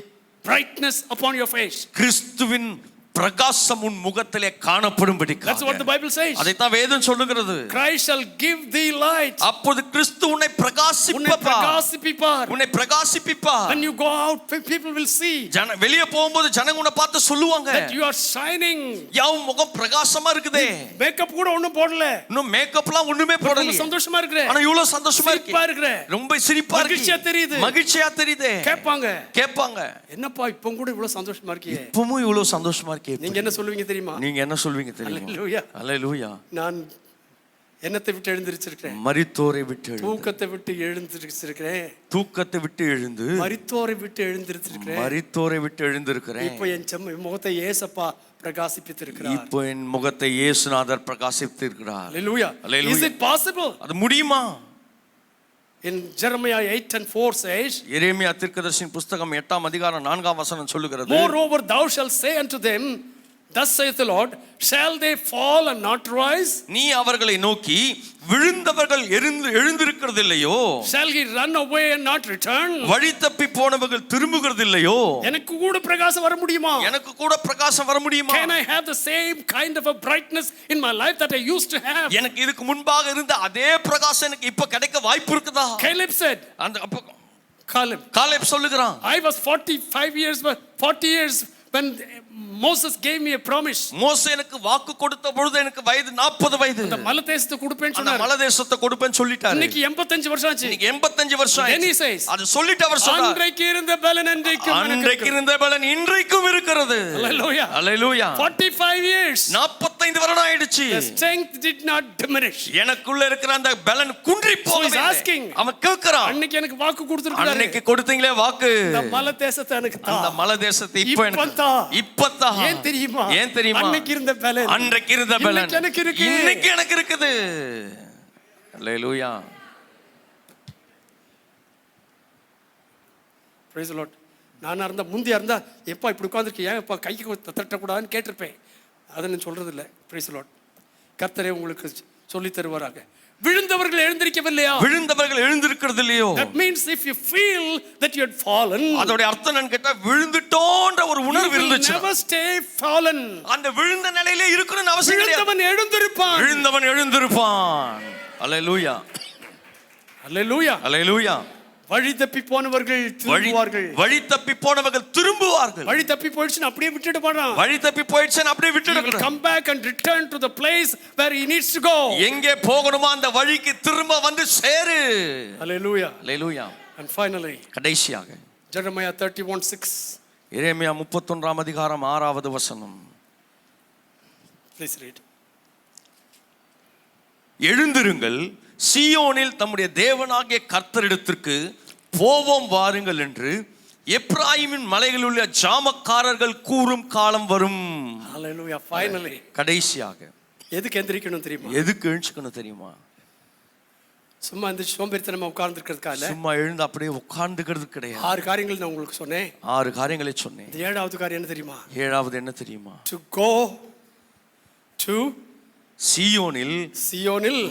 brightness upon your face. கிறிஸ்துவின் பிரகாசம் உன் முகத்திலே காணப்படும்படிக்கு. That's what the Bible says. அதைத்தான் வேதம் சொல்லுகிறது. Christ shall give thee light. அப்போது கிறிஸ்து உன்னை பிரகாசிப்பிப்பார். When you go out, people will see. வெளியே போகும்போது ஜனங்க உன்னை பார்த்து சொல்லுவாங்க, that you are shining. யாவும் முகம் பிரகாசமா இருக்குதே. மேக்கப் கூட ஒண்ணும் போடல. இன்னும் மேக்கப்லாம் ஒண்ணுமே போடல. சந்தோஷமா இருக்கற. ஆனா இவ்வளவு சந்தோஷமா இருக்கற. ரொம்ப சிரிப்பா இருக்கு. மகிழ்ச்சியா தெரியுது. கேட்பாங்க. என்னப்பா இப்போ கூட இவ்வளவு சந்தோஷமா இருக்கீங்க? இப்பவும் இவ்வளவு சந்தோஷமா நீங்க என்ன சொல்லுவீங்க தெரியுமா? அல்லேலூயா. நான் என்னத்தை விட்டு எழுந்திருச்சிருக்கிறேன்? மரித்தோரை விட்டு. தூக்கத்தை விட்டு எழுந்திருச்சிருக்கிறேன். தூக்கத்தை விட்டு எழுந்து மரித்தோரை விட்டு எழுந்திருக்கிறேன். இப்போ என் முகத்தை இயேசுப்பா பிரகாசிப்பித்திருக்கிறார். இப்போ என் முகத்தை இயேசுநாதர் பிரகாசிப்பித்திருக்கிறார். அல்லேலூயா. Is it possible? அது முடியுமா? In Jeremiah 8:4 says, எரேமியா தீர்க்கதரிசியின் புத்தகம் 8ஆம் அதிகாரம் 4ஆம் வசனம் சொல்லுகிறது, moreover thou shalt say unto them, thus saith the Lord, shall they fall and not rise? நீ அவர்களை நோக்கி, விழுந்தவர்கள் எழுந்திருக்கிறது இல்லையோ? Shall he run away and not return? வழி தப்பி போனவர்கள் திரும்புகிறது இல்லையோ? எனக்கு கூட பிரகாசம் வர முடியுமா? Can I have the same kind of a brightness in my life that I used to have? எனக்கு இதுக்கு முன்பாக இருந்த அதே பிரகாசம் எனக்கு இப்ப கிடைக்க வாய்ப்பு இருக்குதா? Caleb said, Caleb சொல்லுகிறான், I was 40 years when Moses gave me a promise. மோசே எனக்கு வாக்கு கொடுத்த பொழுது எனக்கு வயது 40 வயது. அந்த மலைதேசத்தை கொடுப்பேன்னு சொன்னார். அந்த மலைதேசத்தை கொடுப்பேன்னு சொல்லிட்டாரு. இன்னைக்கு 85 வருஷம் ஆச்சு. இன்னைக்கு 85 வருஷம் ஆச்சு. Then he says, அது சொல்லிட்டு அவர் சொல்றார், அன்றைக்கு இருந்த பலன் இன்றைக்கும் இருக்கிறது. Hallelujah. Hallelujah. 45 years. 45 வருடம் ஆயிடுச்சு. The strength did not diminish. எனக்குள்ள இருக்கிற அந்த பலன் குன்றி போகவில்லை. He is asking, அவன் கேக்குறான், அன்னைக்கு எனக்கு வாக்கு கொடுத்திருக்காரு. அன்னைக்கு கொடுத்தீங்களே வாக்கு. அந்த மலைதேசத்தை எனக்கு தா. அந்த மலைதேசத்தை இப்போ எனக்கு ஏன் தெரியுமா? அன்னைக்கு இருந்த பலன் இன்னைக்கு எனக்கு இருக்குது. அல்லேலூயா. Praise the Lord. நானா இருந்தா முந்தியா இருந்தா எப்பா இப்படி உட்கார்ந்திருக்கீங்க, ஏன் எப்பா கைக்கு தட்டக்கூடாதுன்னு கேட்டிருப்பேன். அதை நான் சொல்றது இல்லை. Price the Lord. கர்த்தரே உங்களுக்கு சொல்லி தருவாராக. விழுந்தவர்கள் எழுந்திருக்கிறது இல்லையோ? That means if you feel that you had fallen, அதோட அர்த்தம் என்னன்னு கேட்டா, விழுந்துட்டோன்ற ஒரு உணர்வு இருந்துச்சு. Never stay fallen. அந்த விழுந்த நிலையிலே இருக்கணும்னு அவசியம் இல்லை. விழுந்தவன் எழுந்திருப்பான். அல்லேலூயா. அல்லேலூயா. அல்லேலூயா. வழி தப்பி போனவர்கள் திரும்புவார்கள். வழி தப்பி போயிடுச்சுன்னு அப்படியே விட்டுடுவாங்க. Come back and return to the place where he needs to go. எங்கே போகணுமோ அந்த வழிக்கு திரும்ப வந்து சேரு. Hallelujah. Hallelujah. And finally, கடைசியாக Jeremiah 31:6. எரேமியா 31ஆம் அதிகாரம் 6வது வசனம். Please read. எழுந்திருங்கள், சீயோனில் தம்முடைய தேவனாகிய கர்த்தரிடத்திற்கு போவோம் வாருங்கள் என்று எப்ராயிமின் மலைகளில் உள்ள ஜாமக்காரர்கள் கூறும் காலம் வரும். Hallelujah. Finally. கடைசியாக எதுக்கு எந்திரிக்கணும் தெரியுமா? சும்மா இந்த சோம்பேறித்தனமா உட்கார்ந்திருக்கிறதுக்காக, சும்மா எழுந்து அப்படியே உட்கார்ந்துக்கிறது கிடையாது. 6 காரியங்கள் நான் உங்களுக்கு சொன்னேன். 6 காரியங்களை சொன்னேன். 7வது காரியம் என்ன தெரியுமா? To go to சீயோனில்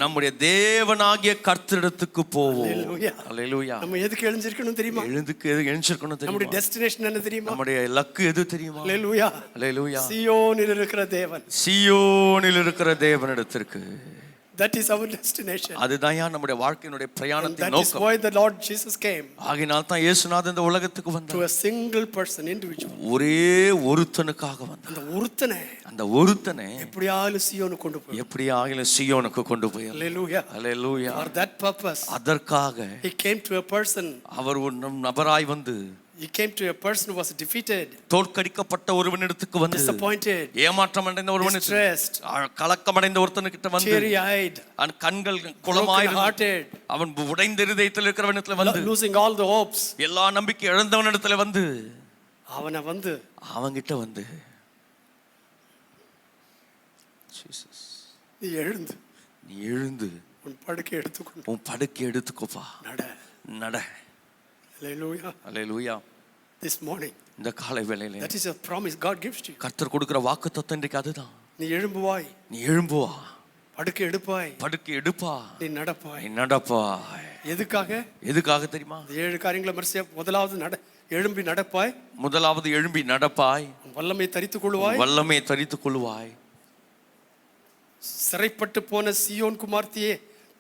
நம்முடைய தேவனாகிய கர்த்தரிடத்துக்கு போவோம். அல்லேலூயா. நம்ம எதுக்கு எழுந்திருக்கணும் தெரியுமா? எழுந்திருக்கணும் தெரியுமா? நம்முடைய டெஸ்டினேஷன் என்ன தெரியுமா? நம்முடைய லக்கு எது தெரியுமா? அல்லேலூயா. அல்லேலூயா. சீயோனில் இருக்கிற தேவனிடத்திற்கு. That is our destination. அதுதான் நம்முடைய வாழ்க்கையினுடைய பிரயாணத்தின் நோக்கம். That is why the Lord Jesus came. ஆகினால் தான் இயேசுநாதர் இந்த உலகத்துக்கு வந்தார். To a single person, individual. ஒரே ஒருத்தனுக்காக வந்தார். அந்த ஒருத்தனை எப்படியாவது சீயோனுக்கு கொண்டு போய். Hallelujah. Hallelujah. For that purpose, அதற்காக he came to a person. அவர் ஒரு நபராய் வந்து He came to a person who was defeated, தோற்கடிக்கப்பட்ட ஒருவனிடத்துக்கு வந்து, disappointed, ஏமாற்றம் அடைந்த ஒருவனுக்கு, distressed, கலக்கம் அடைந்த ஒருத்தனுக்கிட்ட வந்து, teary-eyed, அவன் கண்கள் குளமாய் broken-hearted, அவன் உடைந்த இருதயத்தில் இருக்கிறவனிடத்துல வந்து, losing all the hopes. எல்லா நம்பிக்கை இழந்தவனிடத்துல வந்து, அவனை வந்து அவங்கிட்ட வந்து, ஜீசஸ், நீ எழுந்து நீ எழுந்து உன் படுக்கை எடுத்துக்கொண்டு உன் படுக்கை எடுத்துக்கோப்பா, நட. நட. Hallelujah. அல்லேலூயா. This morning, இந்த காலை வேளையில that is a promise God gives to you. கர்த்தர் கொடுக்கிற வாக்குத்தத்தம் இன்றைக்கு அதுதான். நீ எழும்புவாய், நீ எழும்புவா, படுக்கை எடுப்பாய், படுக்கை எடுப்பா, நீ நடப்பாய். நீ நடப்பா. எதுக்காக? எதுக்காக தெரியுமா? இந்த 7 காரியங்களை மரிசியா. முதலாவது எழும்பி நடப்பாய், முதலாவது எழும்பி நடப்பாய், உன் வல்லமை தரித்துக் கொள்வாய், வல்லமையை தரித்துக் கொள்வாய். சிறைப்பட்டு போன சீயோன் குமார்த்தியே,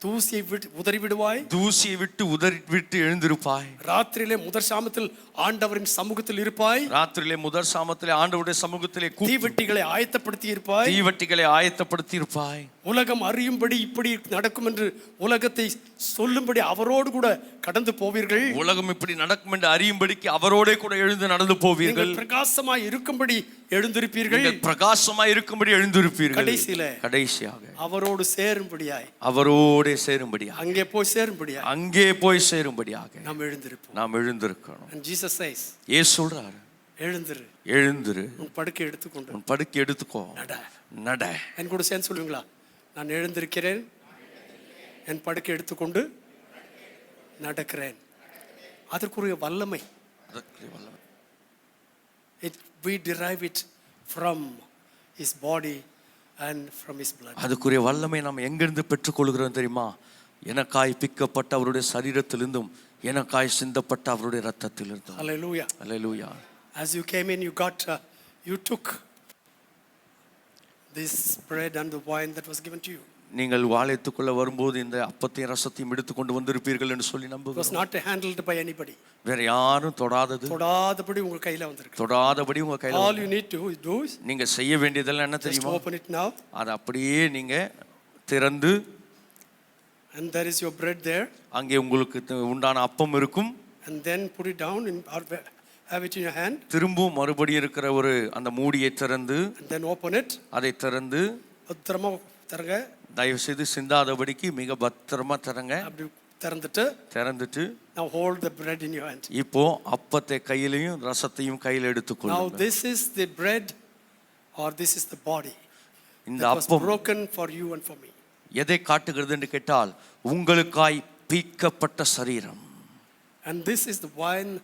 தூசியை உதறி விடுவாய், தூசியை விட்டு உதறி விட்டு எழுந்திருப்பாய். ராத்திரியிலே முதற் சாமத்தில் ஆண்டவரின் சமூகத்தில் இருப்பாய், ராத்திரியிலே முதற் சாமத்திலே ஆண்டவருடைய சமூகத்திலே தீவெட்டிகளை ஆயத்தப்படுத்தி இருப்பாய், தீவட்டிகளை ஆயத்தப்படுத்தி இருப்பாய். உலகம் அறியும்படி இப்படி நடக்கும் என்று உலகத்தை சொல்லும்படி அவரோடு கூட கடந்து போவீர்கள். உலகம் இப்படி நடக்கும் என்று அறியும்படிக்கு அவரோட கூட எழுந்து நடந்து போவீர்கள். நீங்கள் பிரகாசமாய் இருக்கும்படி எழுந்திருப்பீர்கள், நீங்கள் பிரகாசமாய் இருக்கும்படி எழுந்திருப்பீர்கள். கடைசியாக அவரோடு சேரும்படியாய், அவரோட சேரும்படியாக, அங்கே போய் சேரும்படியாய், அங்கே போய் சேரும்படியாக நாம் எழுந்திருப்போம். நாம் எழுந்திருக்கணும். And Jesus says, இயேசு சொல்றாரு, எழுந்திரு, எழுந்திரு, உன் படுக்கை எடுத்துக்கொண்டு உன் படுக்கை எடுத்துக்கோ, நட. நட. என் கூட சேர்ந்து சொல்லுவீங்களா? நான் எழுந்திருக்கிறேன், என் படுக்கை எடுத்துக்கொண்டு நடக்கிறேன். அதற்குரிய வல்லமை, we derive it from his body and from his blood. அதுக்குரிய வல்லமை நாம் எங்கிருந்து பெற்றுக்கொள்கிறோம் தெரியுமா? எனக்காய் பிக்கப்பட்ட அவருடைய சரீரத்திலிருந்தும் எனக்காய் சிந்தப்பட்ட அவருடைய ரத்தத்திலிருந்தும். Hallelujah. Hallelujah. As you came in, you took this bread and the wine that was given to you. நீங்கள் வாளையத்துக்குள்ள வரும்போது இந்த அப்பத்தையும் ரசத்தையும் எடுத்து கொண்டு வந்திருப்பீர்கள் என்று சொல்லி It was நம்புகிறோம். not handled by anybody. வேற யாரும் தொடாதது, தொடாதபடி உங்க கையில வந்திருக்கு. தொடாதபடி உங்க கையில All you need to do is நீங்க செய்ய வேண்டியதெல்லாம் என்ன just தெரியுமா? open it now, அதை அப்படியே நீங்க திறந்து, and there is your bread there, அங்கே உங்களுக்கு உண்டான அப்பம் இருக்கும். and then put it down in or have it in your hand, திரும்பவும் மறுபடியும் இருக்கிற ஒரு அந்த மூடியை திறந்து, and then open it. அதை திறந்து, பத்திரமா தரங்க, தயவு செய்து சிந்தாதபடிக்கு மிக பத்திரமா திறங்க. அப்படி திறந்துட்டு, திறந்துட்டு now hold the bread in your hand. இப்போ அப்பத்தை கையிலையும் ரசத்தையும் கையில் Now எடுத்துக்கொள்ளுங்க. this is the bread or this is the body இந்த that was அப்பம் broken for you and for me. எதை காட்டுகிறது என்று கேட்டால், உங்களுக்காய் பீக்கப்பட்ட சரீரம். And this is the wine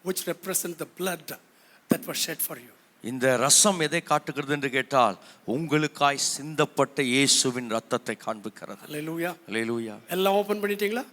which represents the blood that was shed for you. இந்த ரசம் எதை காட்டுகிறது என்று கேட்டால், உங்களுக்காய் சிந்தப்பட்ட இயேசுவின் ரத்தத்தை காண்பிக்கிறது. Hallelujah. அல்லேலூயா. எல்லாம் ஓபன் பண்ணிட்டீங்களா?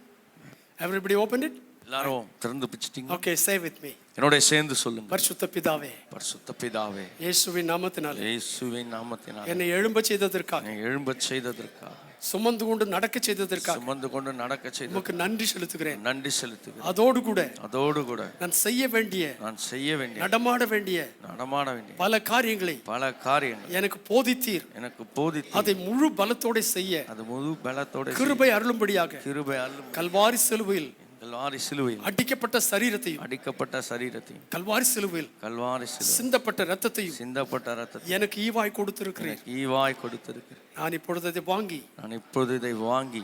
Everybody opened it? எல்லாரும் திறந்து பிடிச்சிட்டீங்க? Okay, say with me. என்னோட சேர்ந்து சொல்லுங்க. பரிசுத்த பிதாவே, பரிசுத்த பிதாவே, இயேசுவின் நாமத்தினாலே இயேசுவின் நாமத்தினாலே என்னை எழும்ப செய்ததற்காக, என்னை எழும்பச் செய்ததற்காக, சுமந்து கொண்டு நடக்க செய்ததற்காக சுமந்து கொண்டு நடக்க செய்த உமக்கு நன்றி செலுத்துகிறேன். நன்றி செலுத்துகிறேன். அதோடு கூட அதோடு கூட நான் செய்ய வேண்டிய, நான் செய்ய வேண்டிய, நடமாட வேண்டிய நடமாட வேண்டிய பல காரியங்களை பல காரியங்கள் எனக்கு போதித்தீர். எனக்கு போதித்து அதை முழு பலத்தோட செய்ய அது முழு பலத்தோட கிருபை அருளும்படியாக கிருபை அருளும். கல்வாரி சிலுவையில் கல்வாரி சிலுவையில் அடிக்கப்பட்ட சரீரத்தையும், அடிக்கப்பட்ட சரீரத்தையும், கல்வாரி சிலுவையில் கல்வாரி சிலுவையில் சிந்தப்பட்ட ரத்தத்தையும் சிந்தப்பட்ட ரத்தத்தை எனக்கு ஈவாய் கொடுத்திருக்கிறேன். எனக்கு ஈவாய் கொடுத்திருக்கிறேன். நான் இப்பொழுது அதை வாங்கி நான் இப்பொழுது இதை வாங்கி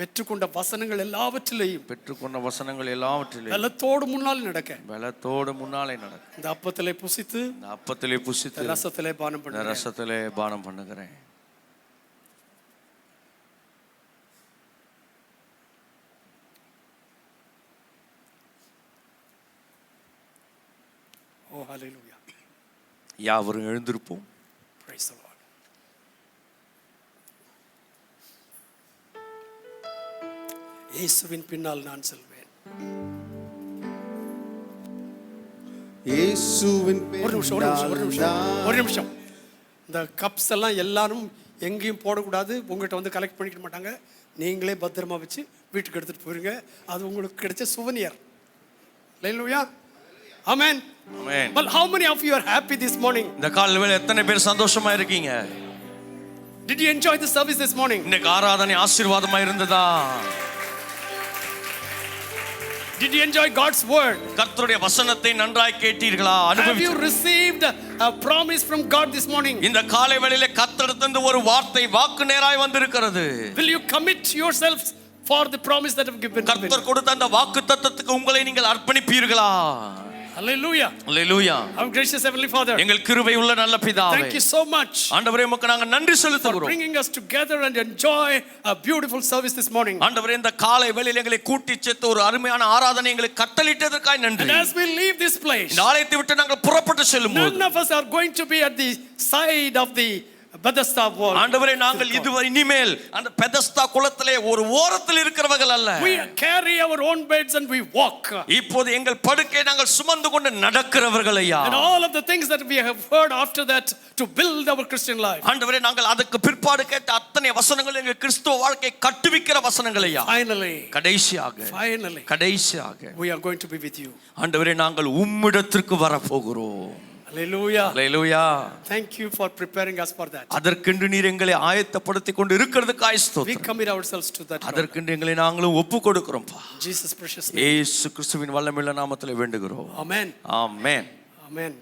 பெற்றுக்கொண்ட வசனங்கள் எல்லாவற்றிலையும் பெற்றுக்கொண்ட வசனங்கள் எல்லாவற்றிலும் பலத்தோடு முன்னால் நடக்க பலத்தோடு முன்னாலே நடக்கும். இந்த அப்பத்திலே புசித்து, இந்த அப்பத்திலே புசித்து, ரசத்திலே பானம் இந்த பண்ணுகிறேன். ரசத்திலே பானம் பண்ணுகிறேன். Oh, hallelujah. யாவரும் எழுந்திருப்போம். Praise the Lord. இயேசுவின் பின்னால் நான் செல்வேன். இயேசுவின் ஒரு நிமிஷம். இந்த கப்ஸ் எல்லாம் எல்லாரும் எங்கேயும் போடக்கூடாது. உங்கள்கிட்ட வந்து கலெக்ட் பண்ணிக்க மாட்டாங்க. நீங்களே பத்திரமா வச்சு வீட்டுக்கு எடுத்துட்டு போயிருங்க. அது உங்களுக்கு கிடைச்ச சுவனியர். Hallelujah. Amen. Amen. Well, how many of you are happy this morning? இந்த காலையில எத்தனை பேர் சந்தோஷமா இருக்கீங்க? Did you enjoy the service this morning? இன்னைக்கு ஆராதனை ஆசீர்வாதமா இருந்ததா? Did you enjoy God's word? கர்த்தருடைய வசனத்தை நன்றாய் கேட்டீர்களா? Have you அனுபவித்தீர்களா? received a promise from God this morning? இந்த காலை வேளையிலே கர்த்தரிடத்திலிருந்து ஒரு வார்த்தை வாக்கு நேராய் வந்திருக்கிறது. Will you commit yourselves for the promise that have given? கர்த்தர் கொடுத்த அந்த வாக்குத்தத்தத்துக்கு உங்களை நீங்கள் அர்ப்பணிப்பீர்களா? Hallelujah. Hallelujah. Our gracious heavenly Father, எங்கள் கிருபை உள்ள நல்ல பிதாவே, thank you so much ஆண்டவரே உமக்கு நாங்கள் நன்றி for செலுத்துகிறோம். bringing us together and enjoy a beautiful service this morning. ஆண்டவரே இந்த காலை வேளையிலே எங்களை கூட்டி சேர்த்து ஒரு அருமையான ஆராதனை எங்களுக்கு கட்டளையிட்டதற்காய் நன்றி. And as we leave this place, இந்த ஆலயத்தை விட்டு நாங்கள் புறப்பட்டு செல்லும்போது none of us are going to be at the side of the Bethesda wall. ஆண்டவரே நாங்கள் இதுவரை இனிமேல் அந்த பெதஸ்தா குளத்திலே ஒரு ஓரத்தில் இருக்கிறவர்கள் அல்ல. We carry our own beds and we walk. இப்போது எங்கள் படுக்கை நாங்கள் சுமந்து கொண்டு நடக்கிறவர்கள் ஐயா. And all of the things that we have heard after that to build our Christian life. ஆண்டவரே நாங்கள் அதுக்கு பிற்பாடு கேட்ட அத்தனை வசனங்கள் எங்கள் கிறிஸ்துவ வாழ்க்கை கட்டுவிக்கிற வசனங்கள் ஐயா. Finally, கடைசியாக we are going to be with you. ஆண்டவரே நாங்கள் உம்மிடத்திற்கு வர போகிறோம். Hallelujah. Hallelujah. Thank you for preparing us for that. அதற்கென்று நீர் எங்களை ஆயத்தப்படுத்திக் கொண்டு இருக்கிறதுக்காய் We ஸ்தோத்திரம். commit ourselves to that. Lord. அதற்கென்று எங்களை நாங்களும் ஒப்பு கொடுக்கிறோம்ப்பா. Jesus precious name. இயேசு கிறிஸ்துவின் வல்லமையுள்ள நாமத்திலே வேண்டுகிறோம். Amen. ஆமென். Amen.